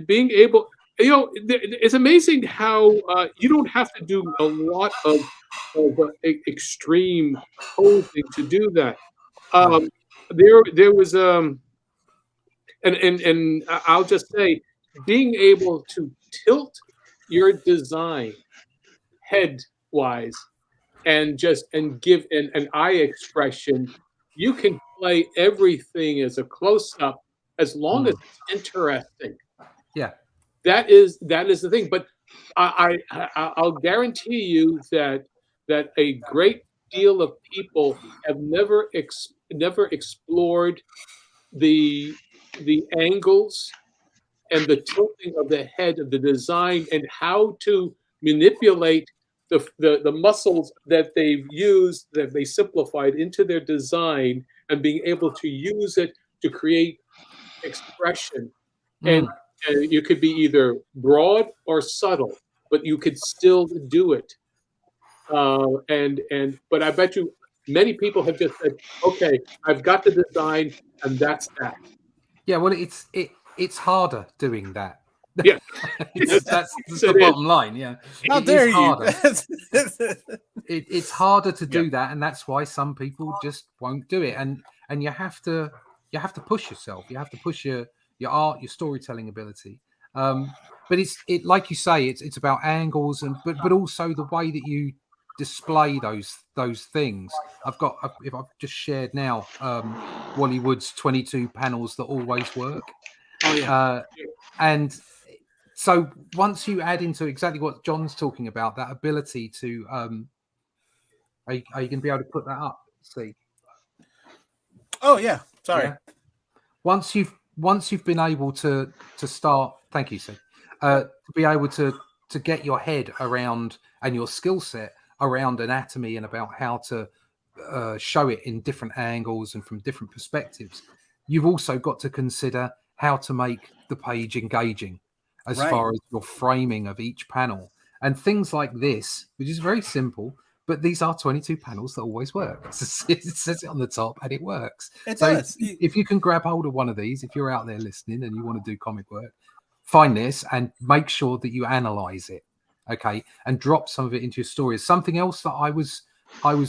being able, it's amazing how you don't have to do a lot of extreme posing to do that. There was and I'll just say, being able to tilt your design head wise and give an eye expression. You can play everything as a close up as long as it's interesting. Yeah. that is the thing. But I'll guarantee you that a great deal of people have never explored the angles and the tilting of the head of the design and how to manipulate the muscles that they've used, that they simplified into their design, and being able to use it to create expression. And you could be either broad or subtle, but you could still do it. But I bet you many people have just said, "Okay, I've got the design, and that's that." Yeah, well, it's harder doing that. Yeah, that's the bottom line. Yeah, how dare you? It's harder to do that, and that's why some people just won't do it. And you have to push yourself. You have to push your art, your storytelling ability. But it's like you say, it's about angles but also the way that you display those things. I've just shared now Wally Wood's 22 panels that always work. Oh yeah. And so once you add into exactly what John's talking about, that ability to are you going to be able to put that up? See. Oh yeah. Sorry. Yeah. Once you've been able to start, thank you, Sue, to be able to get your head around and your skill set around anatomy and about how to show it in different angles and from different perspectives, you've also got to consider how to make the page engaging as far as your framing of each panel and things like this, which is very simple. But these are 22 panels that always work. It says it on the top and it works. It so does. If you can grab hold of one of these, if you're out there listening and you want to do comic work, find this and make sure that you analyze it, okay, and drop some of it into your stories. Something else that I was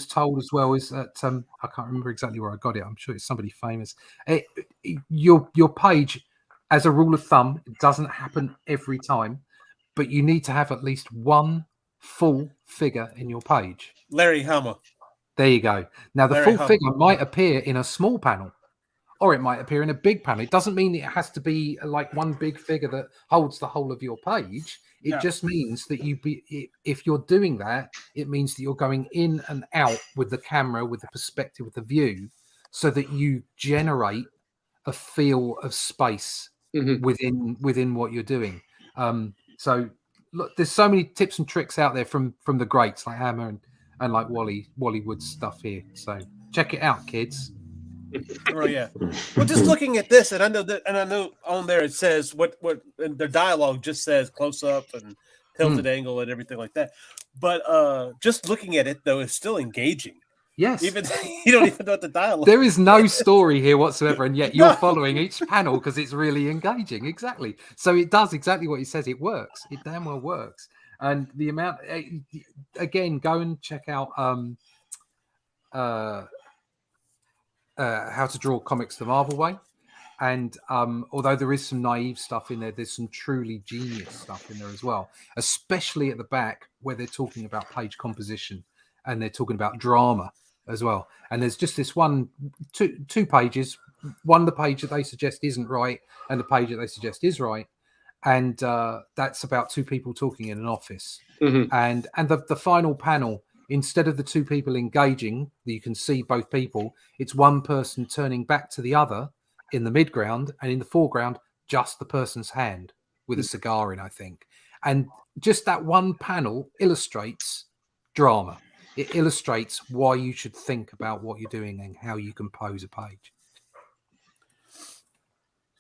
told as well is that I can't remember exactly where I got it. I'm sure it's somebody famous. Your page, as a rule of thumb, it doesn't happen every time, but you need to have at least one full figure in your page. Larry Hama. There you go. Now the Larry full figure might appear in a small panel, or it might appear in a big panel. It doesn't mean it has to be like one big figure that holds the whole of your page. It just means that if you're doing that, it means that you're going in and out with the camera, with the perspective, with the view, so that you generate a feel of space within what you're doing. So look, there's so many tips and tricks out there from the greats like Hammer and like Wally Wood's stuff here. So check it out, kids. Oh yeah. Well, just looking at this, and I know on there it says what and the dialogue just says close up and tilted angle and everything like that. But just looking at it though is still engaging. Yes. Even you don't even know what the dialogue. There is no story here whatsoever, and yet you're following each panel because it's really engaging. Exactly. So it does exactly what he says. It works. It damn well works. And the amount, again, go and check out How to Draw Comics the Marvel Way. And although there is some naive stuff in there, there's some truly genius stuff in there as well, especially at the back where they're talking about page composition and they're talking about drama as well. And there's just this two pages, the page that they suggest isn't right and the page that they suggest is right. And that's about two people talking in an office. And the final panel, instead of the two people engaging, you can see both people, it's one person turning back to the other in the midground, and in the foreground, just the person's hand with a cigar in, I think. And just that one panel illustrates drama. It illustrates why you should think about what you're doing and how you compose a page.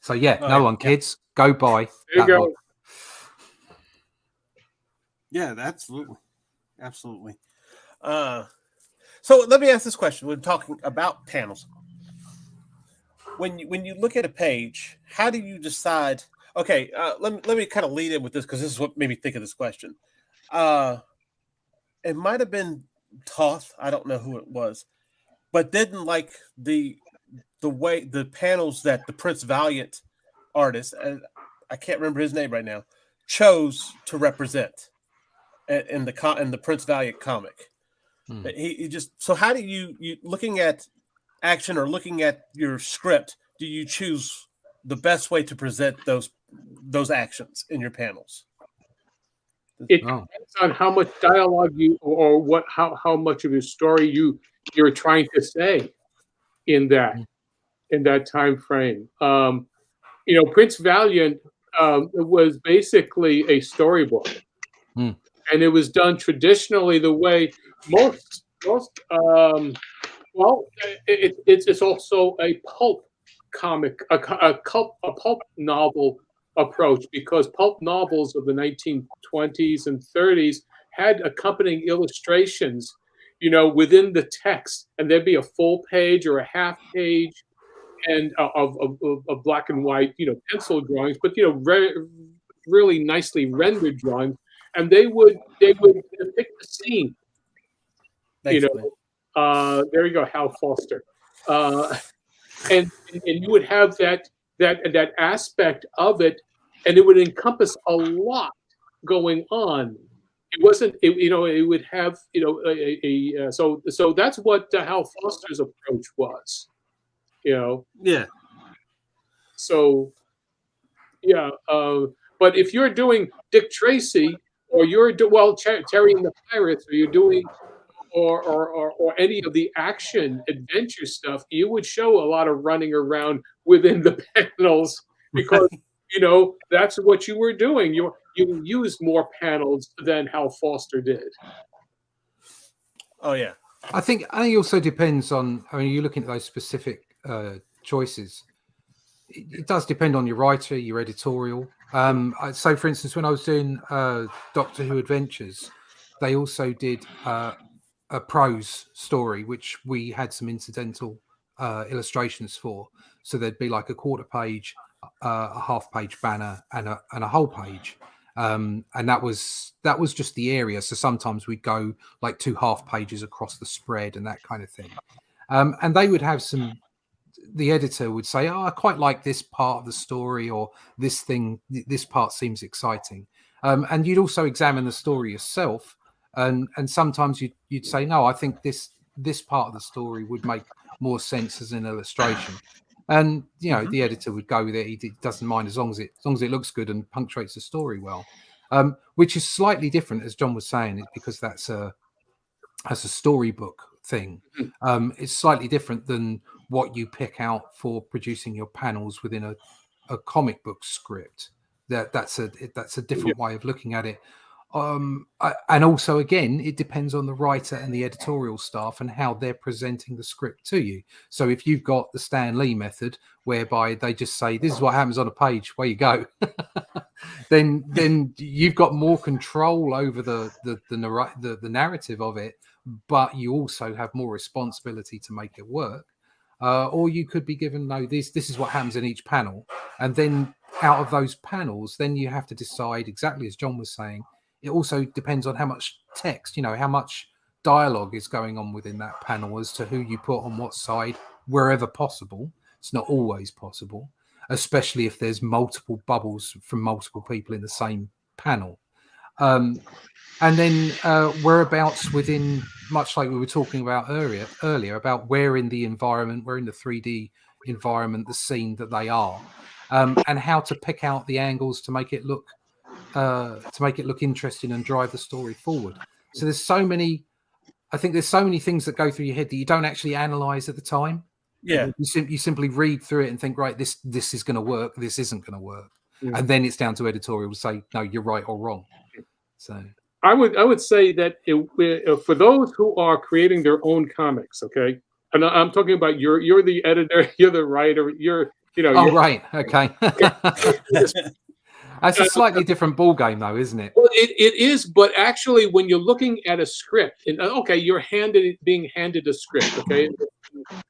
So kids, go buy. There you go. Book. Yeah, absolutely. Absolutely. So let me ask this question. We're talking about panels. When you look at a page, how do you decide? Okay, let me kind of lead in with this because this is what made me think of this question. It might have been Toth, I don't know who it was, but didn't like the way the panels that the Prince Valiant artist, and I can't remember his name right now, chose to represent in the Prince Valiant comic. He just, so how do you looking at action or looking at your script, do you choose the best way to present those those actions in your panels. It depends on how much dialogue you or what how much of your story you're trying to say in that time frame. Prince Valiant was basically a storybook, and it was done traditionally the way most it's also a pulp comic, a pulp novel approach, because pulp novels of the 1920s and 30s had accompanying illustrations, within the text, and there'd be a full page or a half page and of black and white, pencil drawings, but really nicely rendered drawings, and they would depict the scene. Basically. There you go, Hal Foster, and you would have that aspect of it, and it would encompass a lot going on. It wasn't, it would have, so that's what Hal Foster's approach was, Yeah. So, yeah, but if you're doing Dick Tracy, or you're Terry and the Pirates, or you're doing or any of the action adventure stuff, you would show a lot of running around within the panels, because that's what you were doing. You used more panels than Hal Foster did. Oh yeah. I think it also depends on. I mean, you're looking at those specific choices. It does depend on your writer, your editorial. So, for instance, when I was doing Doctor Who Adventures, they also did a prose story, which we had some incidental illustrations for. So there'd be like a quarter page, a half page banner, and a whole page. And that was just the area. So sometimes we'd go like 2 half pages across the spread and that kind of thing. And they would have the editor would say, I quite like this part of the story, or this part seems exciting. And you'd also examine the story yourself. And sometimes you'd say, no, I think this part of the story would make more sense as an illustration. And the editor would go with it. He doesn't mind as long as it looks good and punctuates the story well, which is slightly different, as John was saying, because that's a storybook thing. It's slightly different than what you pick out for producing your panels within a comic book script. That's a different way of looking at it. And also, again, it depends on the writer and the editorial staff and how they're presenting the script to you. So if you've got the Stan Lee method, whereby they just say, this is what happens on a page, where you go, then you've got more control over the narrative of it, but you also have more responsibility to make it work. Or you could be given, no, this is what happens in each panel. And then out of those panels, then you have to decide, exactly as John was saying, it also depends on how much text, how much dialogue is going on within that panel as to who you put on what side, wherever possible. It's not always possible, especially if there's multiple bubbles from multiple people in the same panel. And then whereabouts within, much like we were talking about earlier about where in the environment, where in the 3D environment, the scene that they are, and how to pick out the angles to make it look interesting and drive the story forward. So there's so many things that go through your head that you don't actually analyze at the time. Yeah, you simply read through it and think, right, this is going to work, this isn't going to work, and then it's down to editorial to say, no, you're right or wrong. So I would say that for those who are creating their own comics, okay, and I'm talking about you're the editor, you're the writer, right, okay. That's a slightly different ball game, though, isn't it? Well, it is, but actually, when you're looking at a script, and you're being handed a script. Okay,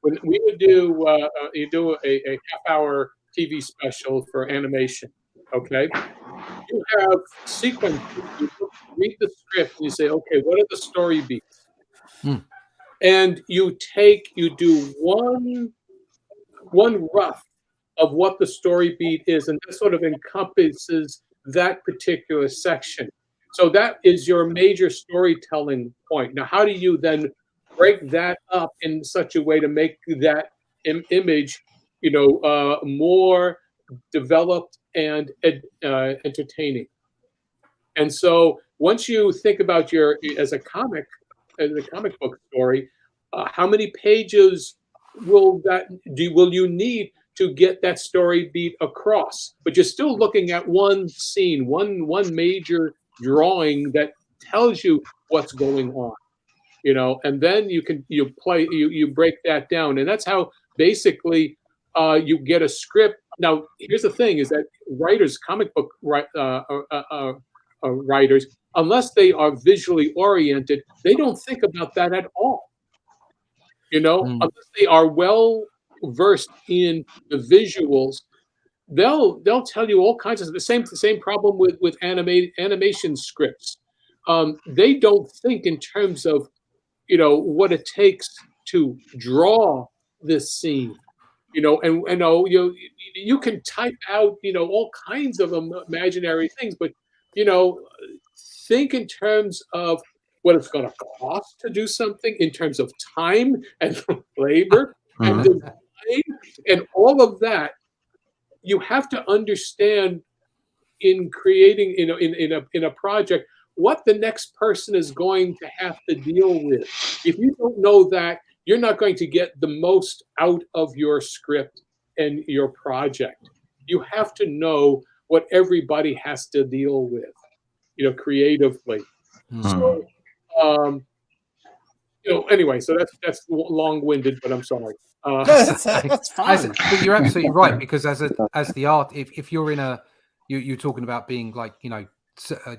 when we would do a half-hour TV special for animation. Okay, you have sequences. You read the script and you say, okay, what are the story beats? And you do one rough of what the story beat is, and that sort of encompasses that particular section. So that is your major storytelling point. Now, how do you then break that up in such a way to make that image, more developed and entertaining. And so once you think about as a comic book story, how many pages will you need to get that story beat across? But you're still looking at one scene, one major drawing that tells you what's going on, and then you break that down, and that's how basically you get a script. Now, here's the thing: is that comic book writers, unless they are visually oriented, they don't think about that at all. Unless they are well versed in the visuals, they'll tell you all kinds of the same problem with animation scripts. They don't think in terms of what it takes to draw this scene. You can type out all kinds of imaginary things, but think in terms of what it's going to cost to do something, in terms of time and labor and design and all of that. You have to understand in creating in a project what the next person is going to have to deal with. If you don't know that, you're not going to get the most out of your script and your project. You have to know what everybody has to deal with, creatively. So, anyway, so that's long-winded, but I'm sorry. That's fine. But you're absolutely right, because as the art, if you're in you're talking about being like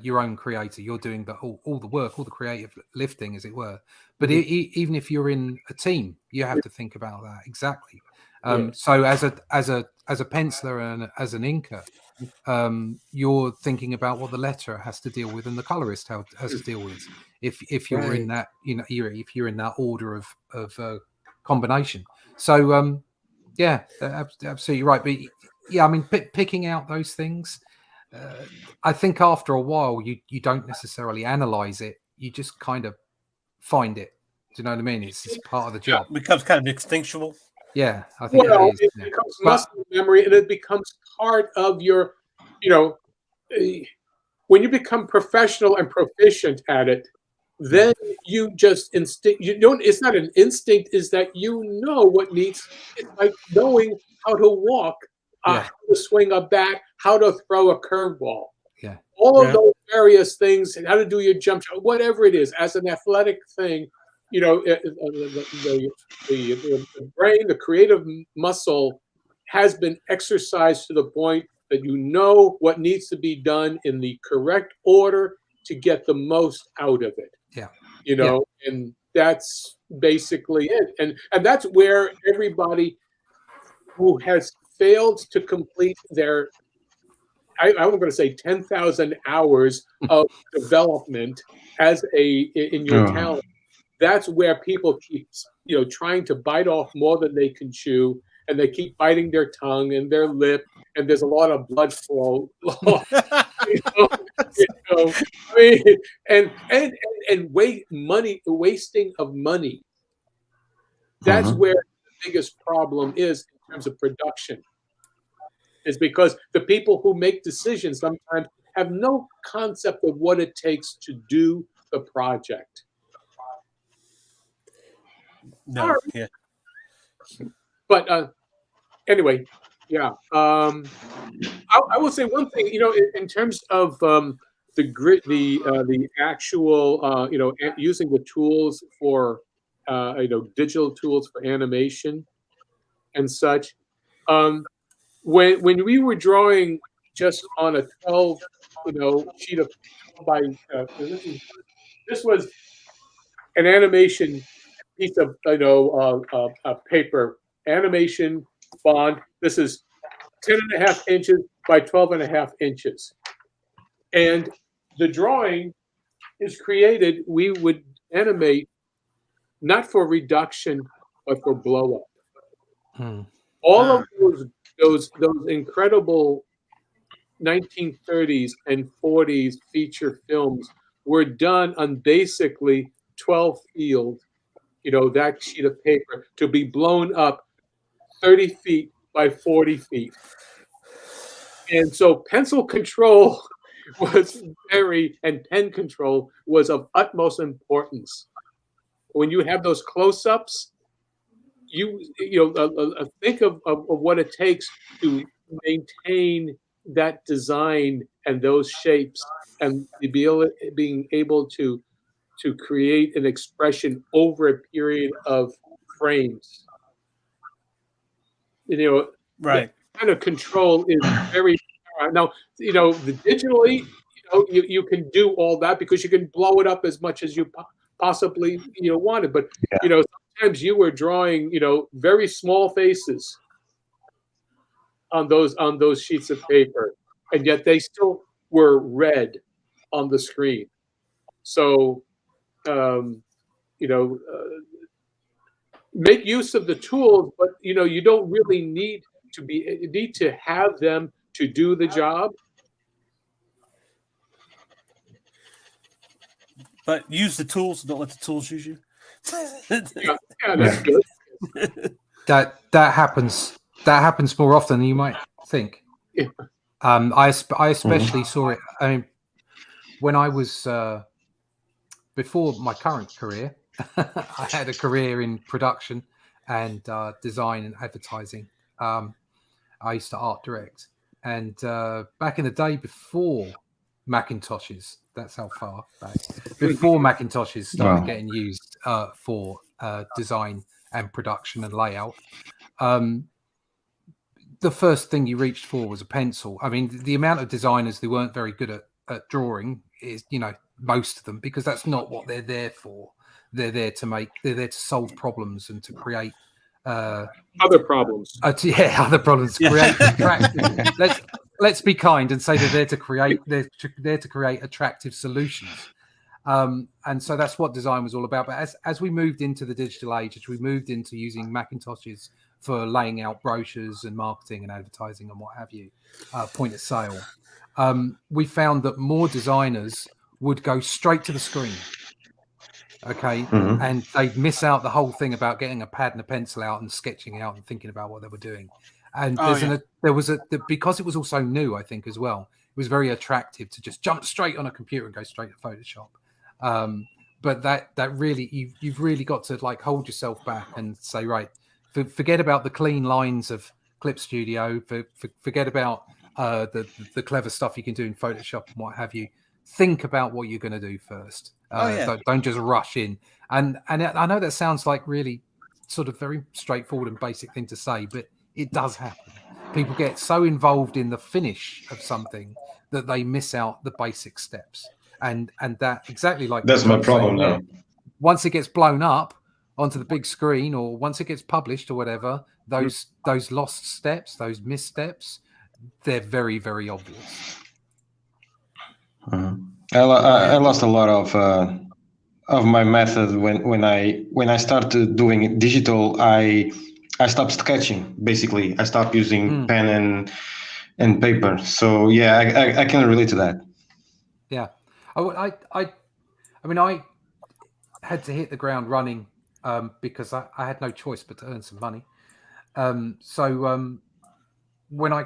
your own creator, you're doing all the work, all the creative lifting, as it were. But even if you're in a team, you have to think about that exactly. So as a penciler and as an inker, you're thinking about what the letterer has to deal with and the colorist has to deal with. If you're in that, if you're in that order of combination. So absolutely right. But yeah, I mean, picking out those things, I think after a while you don't necessarily analyze it. You just kind of find it. Do you know what I mean? It's just part of the job. It becomes kind of instinctual. Yeah, I think it becomes muscle memory, and it becomes part of your, when you become professional and proficient at it, then you just instinct. You don't. It's not an instinct. Is that what needs? It's like knowing how to walk, how to swing a bat, how to throw a curveball. Yeah, all of those various things, how to do your jump shot, whatever it is, as an athletic thing. The brain, the creative muscle has been exercised to the point that you know what needs to be done in the correct order to get the most out of it. Yeah. And that's basically it. And that's where everybody who has failed to complete their, I'm going to say 10,000 hours of development in your talent. That's where people keep, trying to bite off more than they can chew, and they keep biting their tongue and their lip, and there's a lot of blood flow. And wasting of money. That's where the biggest problem is in terms of production. Is because the people who make decisions sometimes have no concept of what it takes to do the project. No, yeah. But anyway, yeah. I will say one thing. In terms of the grit, the actual, using the tools for, digital tools for animation and such. When we were drawing just on a 12, sheet of by this was an animation piece of paper, animation bond. This is 10.5 inches by 12.5 inches, and the drawing is created. We would animate not for reduction but for blow up. All of those incredible 1930s and 40s feature films were done on basically 12 field, that sheet of paper, to be blown up 30 feet by 40 feet. And so pencil control was and pen control was of utmost importance. When you have those close-ups, think of what it takes to maintain that design and those shapes, and being able to create an expression over a period of frames. Right. That kind of control is very now. The digitally, you can do all that because you can blow it up as much as you possibly wanted. But sometimes you were drawing very small faces on those sheets of paper, and yet they still were red on the screen. So make use of the tools, but you don't really need to have them to do the job. But use the tools, don't let the tools use you. Yeah, that's good. That happens. That happens more often than you might think. Yeah. I especially saw it. I mean, when I was before my current career, I had a career in production and design and advertising. I used to art direct, and back in the day before Macintoshes, that's how far back, before Macintoshes started getting used for design and production and layout, the first thing you reached for was a pencil. I mean, the amount of designers who weren't very good at drawing is, most of them, because that's not what they're there for. They're there to solve problems and to create other problems. Other problems. Create attractive. Let's be kind and say they're there to create attractive solutions. And so that's what design was all about. But as we moved into the digital age, as we moved into using Macintoshes for laying out brochures and marketing and advertising and what have you, point of sale, we found that more designers would go straight to the screen. Okay. And they'd miss out the whole thing about getting a pad and a pencil out and sketching out and thinking about what they were doing. And because it was also new, I think, as well, it was very attractive to just jump straight on a computer and go straight to Photoshop. But that really, you've really got to hold yourself back and say, right, forget about the clean lines of Clip Studio, forget about the clever stuff you can do in Photoshop and what have you. Think about what you're going to do first. Don't just rush in. And I know that sounds like really sort of very straightforward and basic thing to say, but it does happen. People get so involved in the finish of something that they miss out the basic steps. And that exactly like that's my problem now. Once it gets blown up onto the big screen, or once it gets published or whatever, those lost steps, those missteps, they're very, very obvious. I lost a lot of my method when I started doing it digital. I stopped sketching. Basically, I stopped using pen and paper. So yeah, I can relate to that. Yeah, I mean, I had to hit the ground running because I had no choice but to earn some money. So when I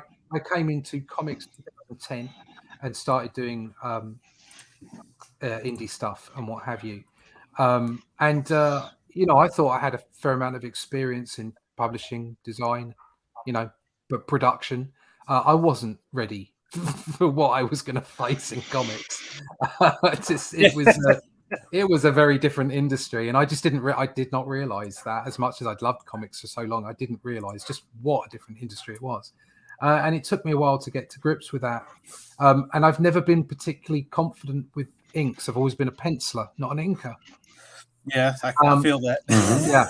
came into comics in 2010 and started doing indie stuff and what have you, I thought I had a fair amount of experience in publishing, design, but production. I wasn't ready for what I was going to face in comics. It was a very different industry, and I just I did not realize that. As much as I'd loved comics for so long, I didn't realize just what a different industry it was. And it took me a while to get to grips with that. And I've never been particularly confident with inks. I've always been a penciler, not an inker. Yeah, I can feel that. Yeah.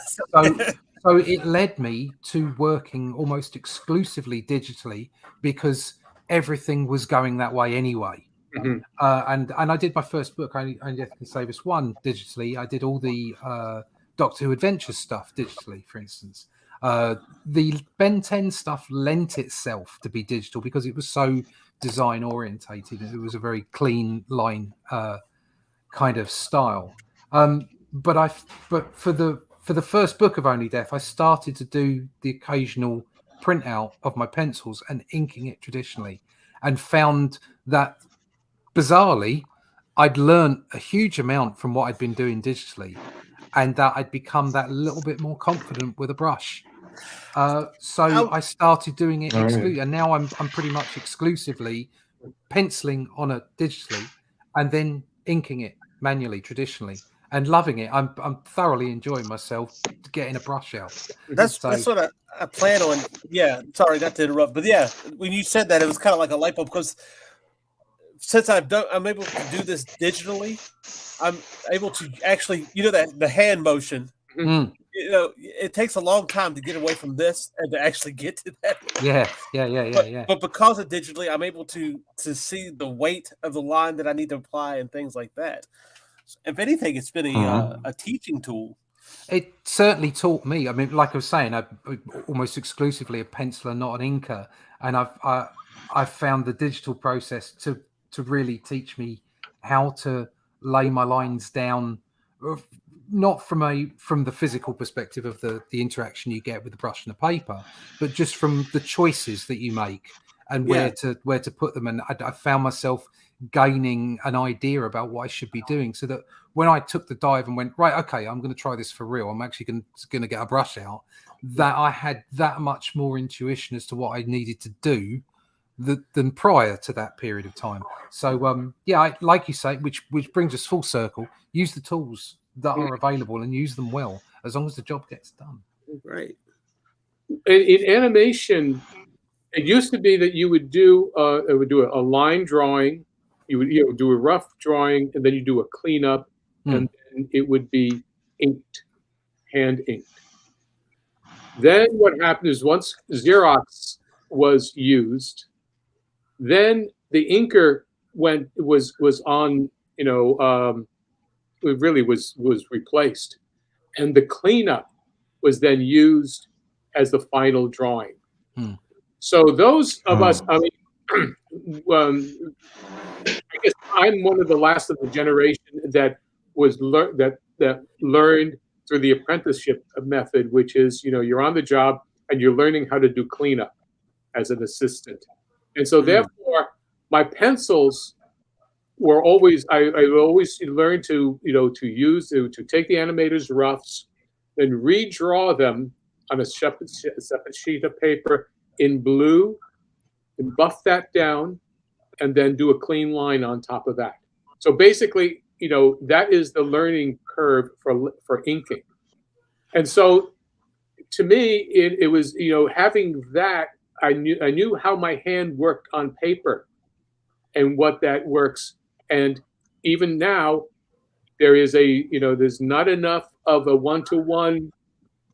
So it led me to working almost exclusively digitally because everything was going that way anyway. And I did my first book. I only can say this one digitally. I did all the Doctor Who Adventures stuff digitally, for instance. The Ben 10 stuff lent itself to be digital because it was so design orientated. It was a very clean line kind of style. But for the first book of Only Death, I started to do the occasional printout of my pencils and inking it traditionally. and found that bizarrely I'd learned a huge amount from what I'd been doing digitally, and that I'd become that little bit more confident with a brush. So I started doing it exclusively, and now I'm pretty much exclusively penciling on it digitally and then inking it manually, traditionally, and loving it. I'm thoroughly enjoying myself getting a brush out. That's what I plan on. Yeah, sorry not to interrupt, but yeah, when you said that, it was kind of like a light bulb, because since I'm able to do this digitally, I'm able to actually, that the hand motion. Mm. It takes a long time to get away from this and to actually get to that. Yeah. But because of digitally, I'm able to see the weight of the line that I need to apply and things like that. If anything, it's been a teaching tool. It certainly taught me. I mean, like I was saying, I'm almost exclusively a penciler, not an inker, and I've found the digital process to really teach me how to lay my lines down, not from the physical perspective of the interaction you get with the brush and the paper, but just from the choices that you make and where to put them. And I found myself gaining an idea about what I should be doing, so that when I took the dive and went, right, okay, I'm going to try this for real, I'm actually going to get a brush out, that I had that much more intuition as to what I needed to do than prior to that period of time. So like you say, which brings us full circle, use the tools that are available and use them well, as long as the job gets done. Right. In animation, it used to be that you would do a line drawing, you would do a rough drawing, and then you do a cleanup, and then it would be inked, hand inked. Then what happened is, once Xerox was used, then the inker was on, it really was replaced, and the cleanup was then used as the final drawing. So those of us, I mean, I guess I'm one of the last of the generation that was that learned through the apprenticeship method, which is, you're on the job and you're learning how to do cleanup as an assistant. And so therefore my pencils were always, I always learned to take the animator's roughs, then redraw them on a separate sheet of paper in blue, and buff that down, and then do a clean line on top of that. So basically, that is the learning curve for inking. And so to me, it was, having that, I knew how my hand worked on paper and what that works. And even now, there is there's not enough of a 1-to-1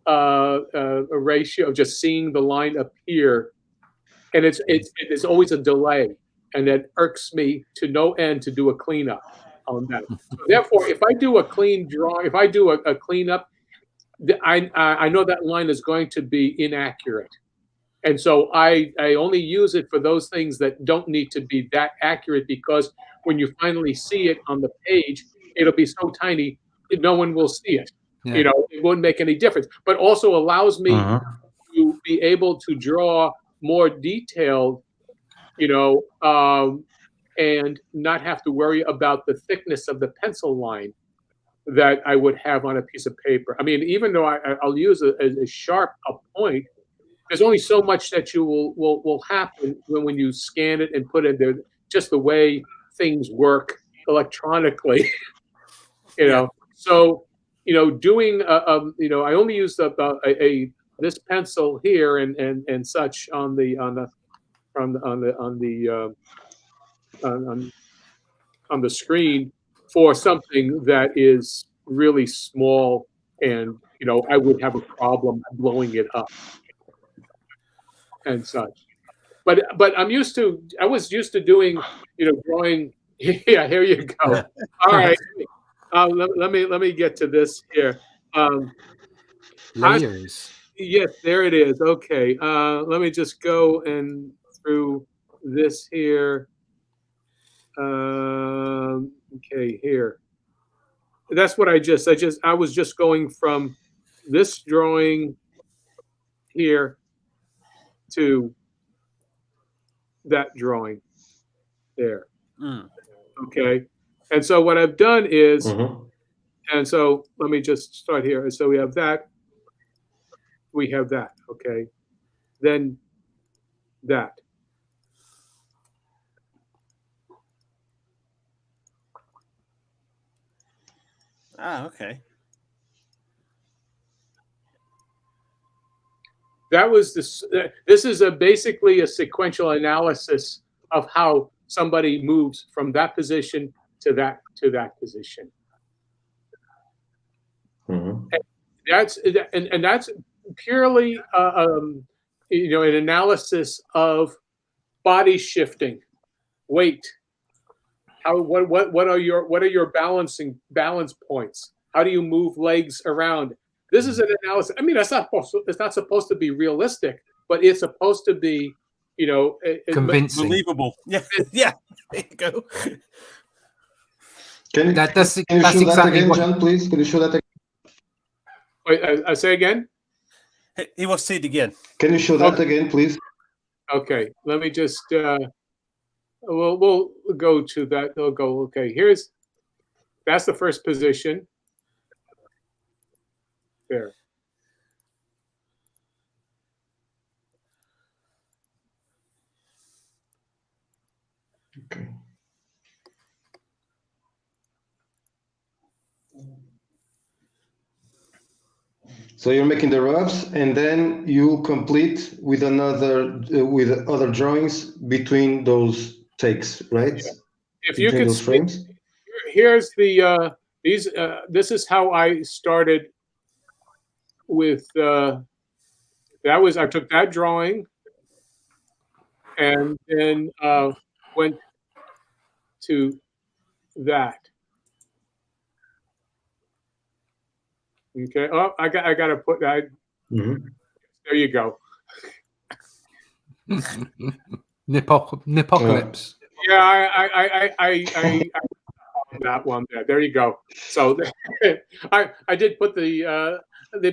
a ratio of just seeing the line appear, and it's always a delay, and that irks me to no end to do a cleanup on that. So therefore, if I do a clean draw, if I do a cleanup, I know that line is going to be inaccurate. And so I only use it for those things that don't need to be that accurate, because when you finally see it on the page, it'll be so tiny that no one will see it. Yeah. It won't make any difference, but also allows me to be able to draw more detailed, and not have to worry about the thickness of the pencil line that I would have on a piece of paper. I mean, even though I'll use a sharp point, there's only so much that you will happen when you scan it and put it there. Just the way things work electronically, So, doing I only use this pencil here and such on the screen for something that is really small, and I would have a problem blowing it up and such. But I was used to doing drawing. Yeah, here you go. All right. Let me get to this here. Layers. Yes, there it is. Okay. Let me just go through this here. Okay, here. That's what I was just going from this drawing here to that drawing. there. Mm. Okay. And so what I've done is, Mhm. and so let me just start here. So we have that. We have that. Okay. Then that. Ah, okay. That was this. This is basically a sequential analysis of how somebody moves from that position to that position. Mhm. And that's purely an analysis of body shifting, weight. What are your balance points? How do you move legs around? This is an analysis. I mean, it's not supposed to be realistic, but it's supposed to be, Convincing. Believable. Yeah. Yeah. There you go. Can you That's show that exactly again, what. John? Please, can you show that again? Wait, I say again. He wants to see it again. Can you show that again, please? Okay, let me just. We'll go to that. We'll go. Okay, that's the first position. There. Okay. So you're making the rubs, and then you complete with with other drawings between those takes, right? If you Between could those see, frames. here's the these. This is how I started with. I took that drawing, and then went to that. Okay. Oh, I got to put that. Mhm. There you go. Nipocalypse. Yeah, I that one there. There you go. So I did put the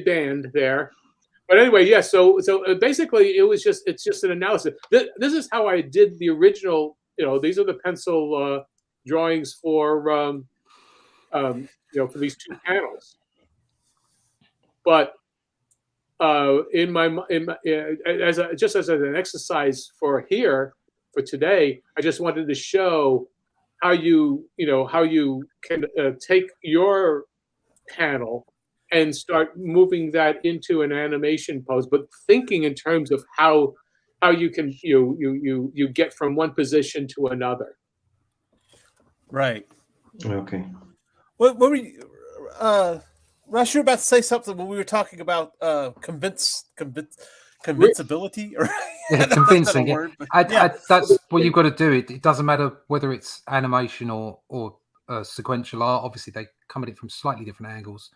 band there. But anyway, yeah. So basically, it's just an analysis. This is how I did the original. These are the pencil drawings for for these two panels. But as an exercise for today, I just wanted to show how you can take your panel and start moving that into an animation pose, but thinking in terms of how you can you get from one position to another. Right. Okay. What were you, Rush? You're about to say something when we were talking about convincibility, or Yeah, convincing. Yeah. Word, that's what you've got to do. It doesn't matter whether it's animation or sequential art. Obviously, they come at it from slightly different angles.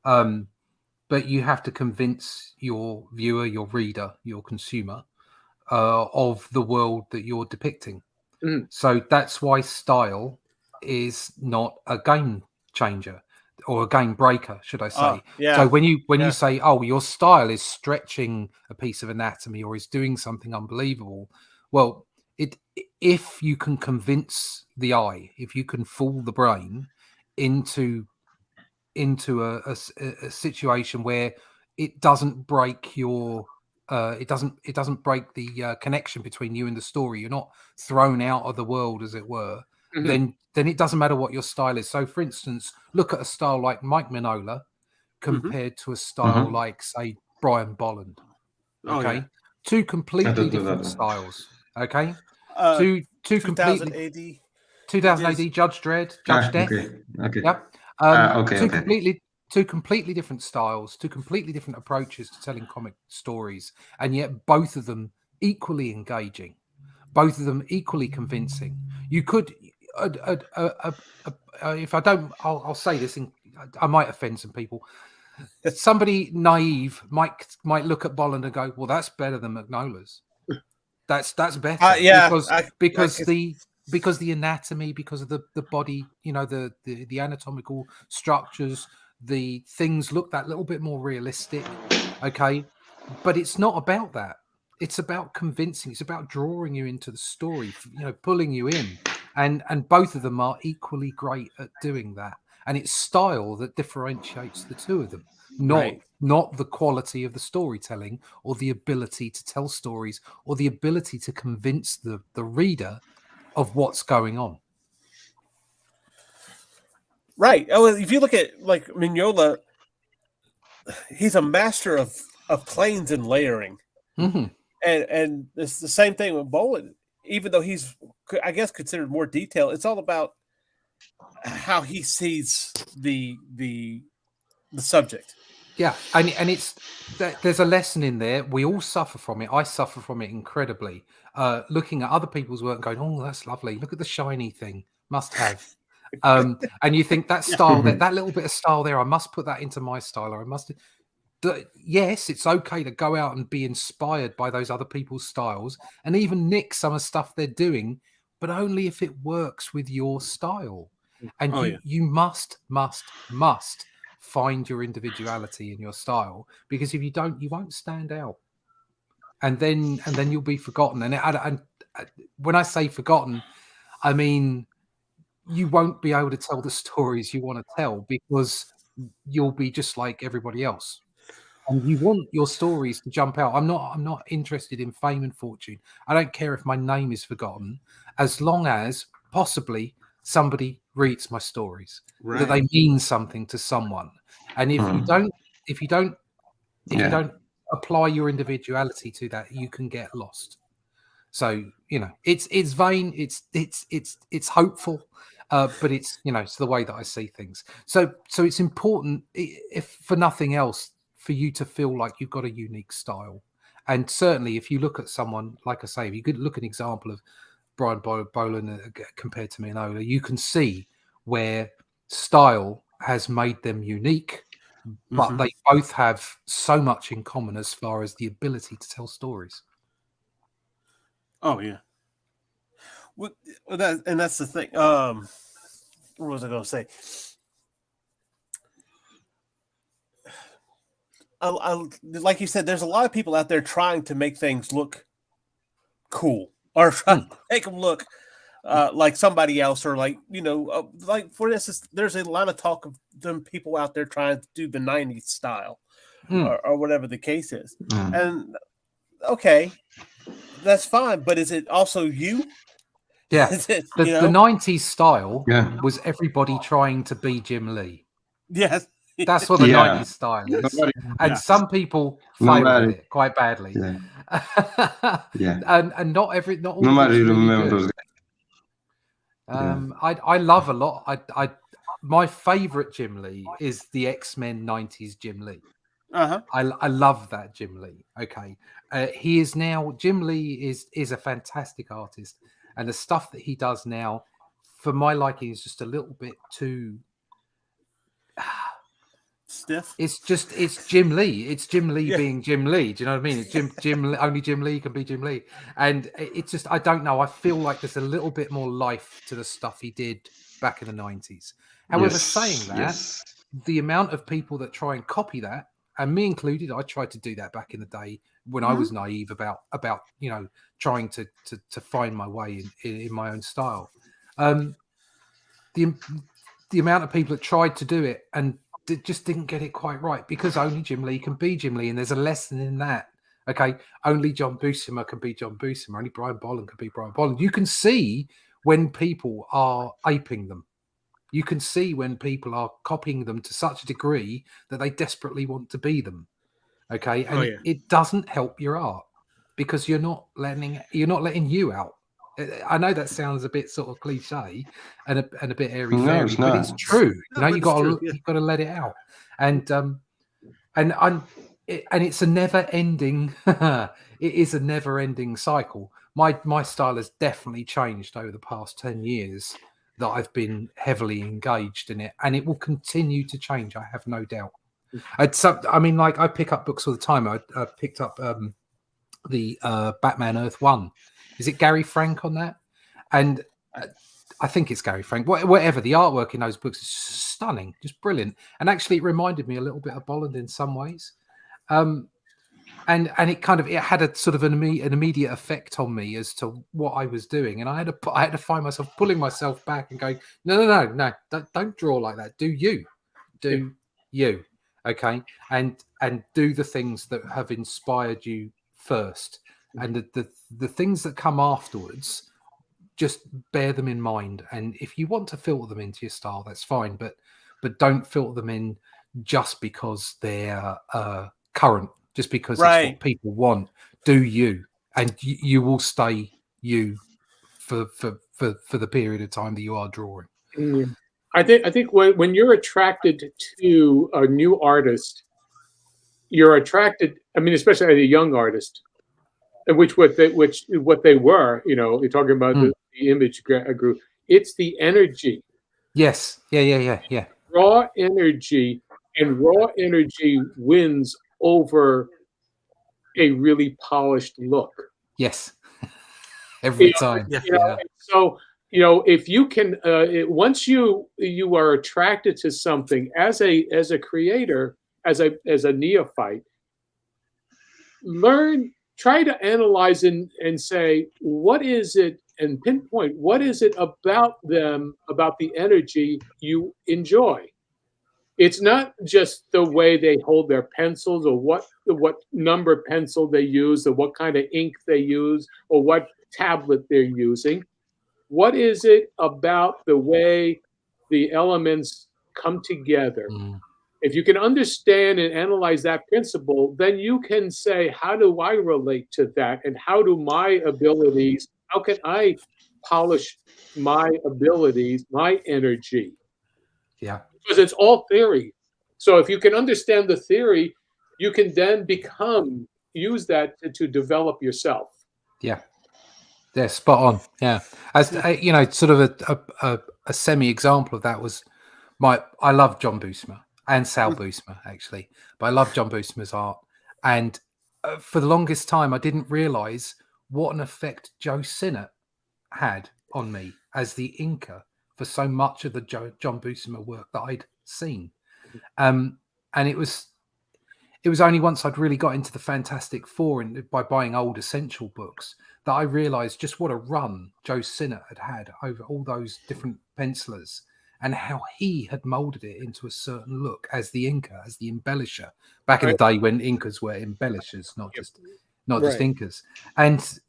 But you have to convince your viewer, your reader, your consumer of the world that you're depicting. Mm. So that's why style is not a game changer or a game breaker, should I say. Yeah. So when you say, oh, your style is stretching a piece of anatomy or is doing something unbelievable, well, if you can convince the eye, if you can fool the brain into a situation where it doesn't break your it doesn't break the connection between you and the story, you're not thrown out of the world, as it were. Mm-hmm. Then it doesn't matter what your style is. So for instance, look at a style like Mike Mignola compared to a style like, say, Brian Bolland. Okay. Two completely different styles. Okay. Two 2000 completely AD. 2000 AD, Judge Dredd, Judge Death. Okay. Yep. Two completely different styles, two completely different approaches to telling comic stories, and yet both of them equally engaging, both of them equally convincing. You could, if I don't, I'll say this, I might offend some people. Somebody naive might look at Bolland and go, "Well, that's better than Mignola's. That's better." Because the anatomy, because of the body, the anatomical structures, the things look that little bit more realistic. Okay. But it's not about that. It's about convincing. It's about drawing you into the story, pulling you in. and both of them are equally great at doing that. And it's style that differentiates the two of them, not the quality of the storytelling or the ability to tell stories or the ability to convince the reader of what's going on. Right. Oh, if you look at like Mignola, he's a master of planes and layering. Mm-hmm. And it's the same thing with Boland. Even though he's, I guess, considered more detailed, it's all about how he sees the subject. Yeah, and it's there's a lesson in there. We all suffer from it. I suffer from it incredibly. Looking at other people's work and going, "Oh, that's lovely. Look at the shiny thing. Must have." And you think that style, that little bit of style there, I must put that into my style, or I must. Yes, it's okay to go out and be inspired by those other people's styles and even nick some of the stuff they're doing, but only if it works with your style. And you must find your individuality in your style, because if you don't, you won't stand out, and then you'll be forgotten. And when I say forgotten, I mean you won't be able to tell the stories you want to tell because you'll be just like everybody else. And you want your stories to jump out. I'm not interested in fame and fortune. I don't care if my name is forgotten, as long as possibly somebody reads my stories, that they mean something to someone. And if you don't apply your individuality to that, you can get lost. So it's vain, it's hopeful, but it's it's the way that I see things. So it's important, if for nothing else, for you to feel like you've got a unique style. And certainly if you look at someone, like I say, if you could look at an example of Brian Boland compared to Mignola, you can see where style has made them unique, but they both have so much in common as far as the ability to tell stories. Oh yeah. And that's the thing. What was I going to say? Like you said, there's a lot of people out there trying to make things look cool, or trying to make them look like somebody else, or like like for instance, there's a lot of talk of them people out there trying to do the '90s style, or whatever the case is. And okay, that's fine, but is it also you? Yeah, the '90s style was everybody trying to be Jim Lee. Yes. That's what the '90s style is. And some people failed at it quite badly. And not all Nobody really remembers. I love a lot. My favorite Jim Lee is the X-Men '90s Jim Lee. I love that Jim Lee. Okay, he is now, Jim Lee is a fantastic artist, and the stuff that he does now, for my liking, is just a little bit too stiff. It's Jim Lee. It's Jim Lee being Jim Lee. Do you know what I mean? It's Jim. Only Jim Lee can be Jim Lee. And it's just, I don't know. I feel like there's a little bit more life to the stuff he did back in the '90s. However, saying that, the amount of people that try and copy that, and me included, I tried to do that back in the day when I was naive about trying to find my way in my own style. The amount of people that tried to do it and just didn't get it quite right, because only Jim Lee can be Jim Lee, and there's a lesson in that. Okay, only John Buscema can be John Buscema, only Brian Boland can be Brian Boland. You can see when people are aping them. You can see when people are copying them to such a degree that they desperately want to be them. Okay, and it doesn't help your art, because you're not letting you out. I know that sounds a bit sort of cliche and a bit airy fairy, but it's true. You've got to let it out, and it's a never ending. It is a never ending cycle. My style has definitely changed over the past 10 years that I've been heavily engaged in it, and it will continue to change. I have no doubt. I pick up books all the time. I picked up the Batman Earth 1. Is it Gary Frank on that? And I think it's Gary Frank. Whatever, the artwork in those books is stunning, just brilliant. And actually, it reminded me a little bit of Boland in some ways. And and it had a sort of an immediate effect on me as to what I was doing, and I had to find myself pulling myself back and going, no, don't draw like that. Do you, okay, and do the things that have inspired you first, and the things that come afterwards, just bear them in mind. And if you want to filter them into your style, that's fine, but don't filter them in just because they're current, just because it's what people want. Do you, and you will stay you for the period of time that you are drawing. I think when you're attracted to a new artist, you're attracted. I mean, especially a young artist, which what they were. You're talking about the image group. It's the energy. Yes. Yeah. Raw energy, and raw energy wins over a really polished look. Yes. Every time. So, if you can, once you are attracted to something as a creator, as a neophyte, try to analyze and say, what is it, and pinpoint what is it about them, about the energy you enjoy. It's not just the way they hold their pencils, or what number pencil they use, or what kind of ink they use, or what tablet they're using. What is it about the way the elements come together? If you can understand and analyze that principle, then you can say, how do I relate to that? And how can I polish my abilities, my energy? Yeah. Because it's all theory. So if you can understand the theory, you can then use that to develop yourself. Yeah. Yeah, spot on. Yeah. As sort of a semi example of that was I love John Buscema and Sal Buscema, actually, but I love John Buscema's art. And for the longest time, I didn't realize what an effect Joe Sinnott had on me as the inker for so much of the John Buscema work that I'd seen. And it was only once I'd really got into the Fantastic Four by buying old Essential books that I realized just what a run Joe Sinnott had over all those different pencilers, and how he had molded it into a certain look as the inker, as the embellisher, back in the day when inkers were embellishers, not just inkers. And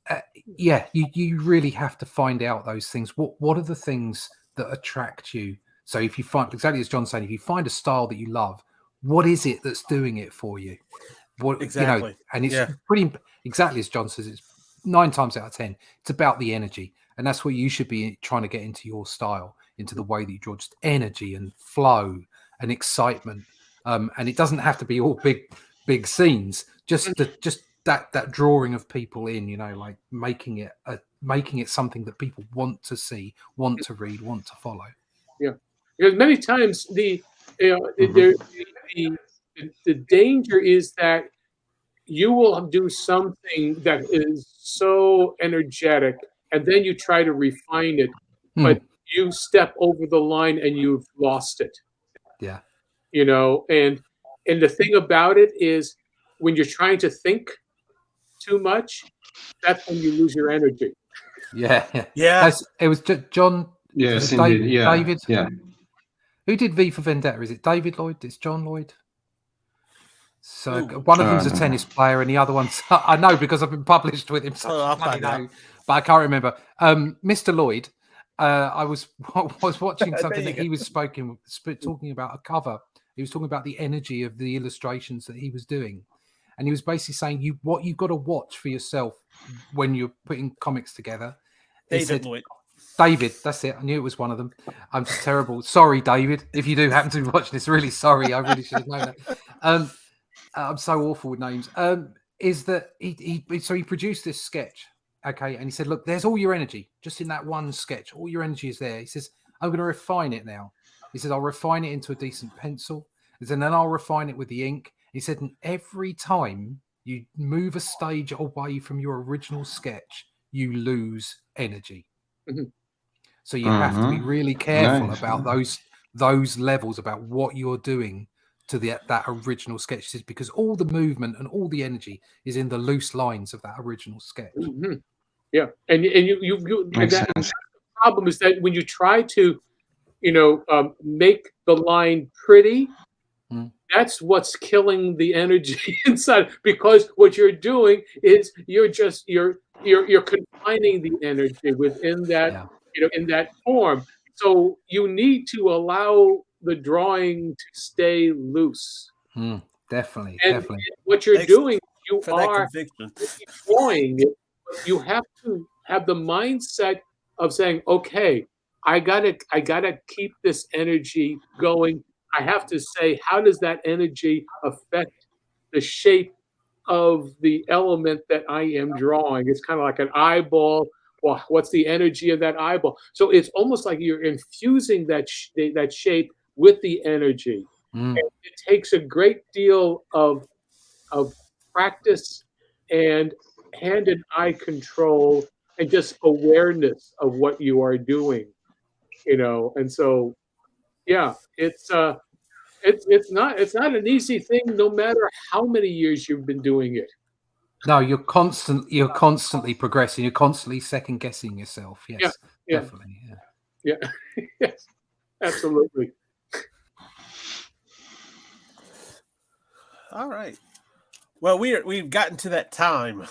you really have to find out those things. What are the things that attract you? So if you find, exactly as John's saying, if you find a style that you love, what is it that's doing it for you? Exactly. And it's pretty exactly as John says, it's 9 times out of 10, it's about the energy. And that's what you should be trying to get into your style, into the way that you draw, just energy and flow and excitement. And it doesn't have to be all big scenes, just that drawing of people in, like making it something that people want to see, want to read, want to follow. Yeah. Because many times the danger is that you will do something that is so energetic, and then you try to refine it, but you step over the line and you've lost it. Yeah. And the thing about it is, when you're trying to think too much, that's when you lose your energy. Yeah. It was John. Yes, indeed. David. Yeah. Who did V for Vendetta? Is it David Lloyd? It's John Lloyd. So one of them's a tennis player, and the other one's I know because I've been published with him. But I can't remember. Mr. Lloyd. I was watching something that he was talking about a cover. He was talking about the energy of the illustrations that he was doing, and he was basically saying what you've got to watch for yourself when you're putting comics together. Lloyd. David, that's it. I knew it was one of them. I'm just terrible. Sorry, David. If you do happen to be watching this, really sorry. I really should have known that. I'm so awful with names. Is that he produced this sketch, okay? And he said, look, there's all your energy just in that one sketch. All your energy is there. He says, I'm going to refine it now. He says, I'll refine it into a decent pencil. He said, and then I'll refine it with the ink. He said, and every time you move a stage away from your original sketch, you lose energy. Mm-hmm. So you have to be really careful about those levels, about what you're doing to that original sketch is, because all the movement and all the energy is in the loose lines of that original sketch. Mm-hmm. Yeah, and the problem is that when you try to, make the line pretty, that's what's killing the energy inside. Because what you're doing is you're confining the energy within that, in that form. So you need to allow the drawing to stay loose. Definitely, and definitely. What you're doing, you for are that conviction. drawing it. You have to have the mindset of saying, okay, I gotta keep this energy going. I have to say, how does that energy affect the shape of the element that I am drawing? It's kind of like an eyeball. Well, what's the energy of that eyeball? So it's almost like you're infusing that shape with the energy. And it takes a great deal of practice and hand and eye control and just awareness of what you are doing, and so it's not an easy thing, no matter how many years you've been doing it. No, you're constantly progressing, you're constantly second guessing yourself. Yes, definitely. Yeah. Yes, absolutely. All right. Well, we've gotten to that time.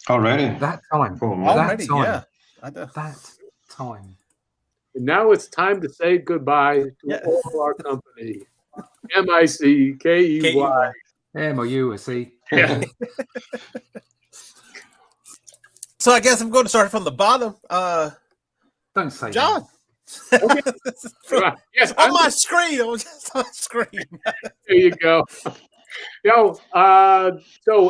Already? That time. Already, yeah. That time. And now it's time to say goodbye to all of our company. MICKEY. MOUSE. Yeah. So I guess I'm going to start from the bottom. Don't say John. Okay. Yes, on my screen. On my screen. There you go. So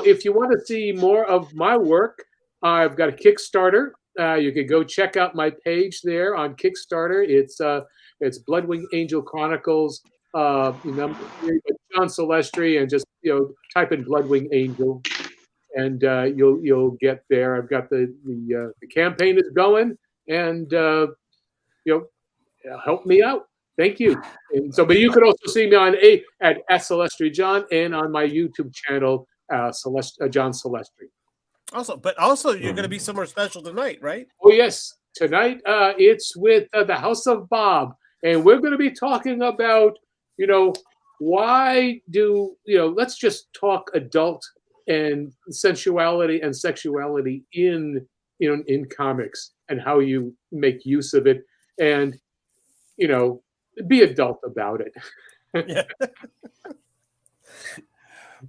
if you want to see more of my work, I've got a Kickstarter. You can go check out my page there on Kickstarter. It's Bloodwing Angel Chronicles, number 3, John Celestri, and just type in Bloodwing Angel, and you'll get there. I've got the campaign is going, and help me out. Thank you. And so, but you can also see me at Celestri John and on my YouTube channel, John Celestri. Also, you're going to be somewhere special tonight, right? Oh yes, tonight it's with the House of Bob, and we're going to be talking about why do let's just talk adult and sensuality and sexuality in comics and how you make use of it, and be adult about it. Yeah.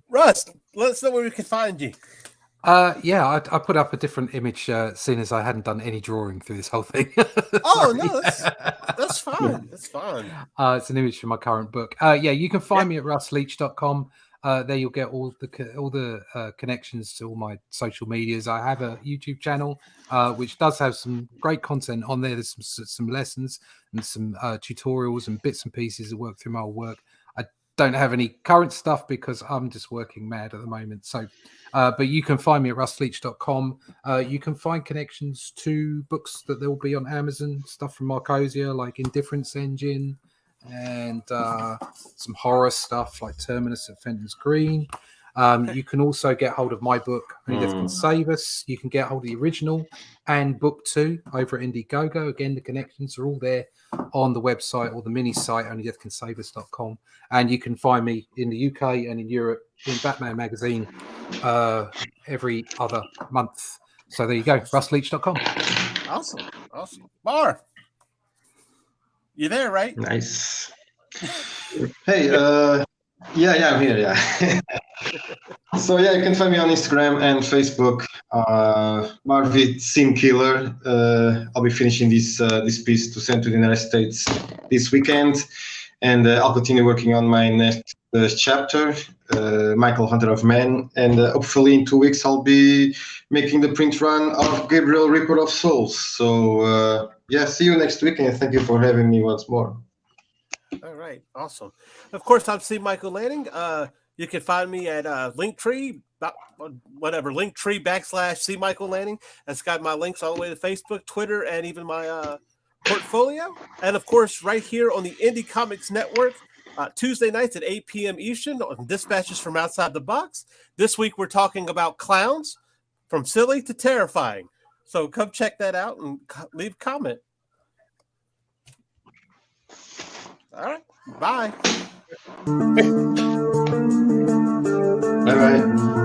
Russ, let us know where we can find you. I put up a different image, seeing as I hadn't done any drawing through this whole thing. Oh no, that's fine. That's fine. It's an image from my current book. You can find me at russleach.com. There you'll get all the connections to all my social medias. I have a YouTube channel which does have some great content on there. There's some lessons and some tutorials and bits and pieces that work through my work. I don't have any current stuff because I'm just working mad at the moment. So, but you can find me at russleach.com. You can find connections to books that there will be on Amazon, stuff from Marcosia like Indifference Engine, and some horror stuff like Terminus at Fenton's Green. You can also get hold of my book, Only Death Can Save Us. You can get hold of the original and book 2 over at Indiegogo. Again, the connections are all there on the website or the mini site, onlydeathcansaveus.com. And you can find me in the UK and in Europe in Batman Magazine every other month. So there you go, russleach.com. Awesome. MarV, you there, right? Nice. Hey, yeah, I'm here, yeah. So yeah, you can find me on Instagram and Facebook, MarV Scene Killer. I'll be finishing this piece to send to the United States this weekend, and I'll continue working on my next chapter, Michael Hunter of Men, and hopefully in 2 weeks I'll be making the print run of Gabriel Reaper of Souls. So see you next week, and thank you for having me once more. All right, awesome. Of course, I'm C. Michael Lanning. You can find me at Linktree, Linktree / C. Michael Lanning. That's got my links all the way to Facebook, Twitter, and even my portfolio. And of course, right here on the Indie Comics Network, Tuesday nights at 8 p.m. Eastern on Dispatches from Outside the Box. This week, we're talking about clowns, from silly to terrifying. So come check that out and leave a comment. All right. Bye. Bye-bye.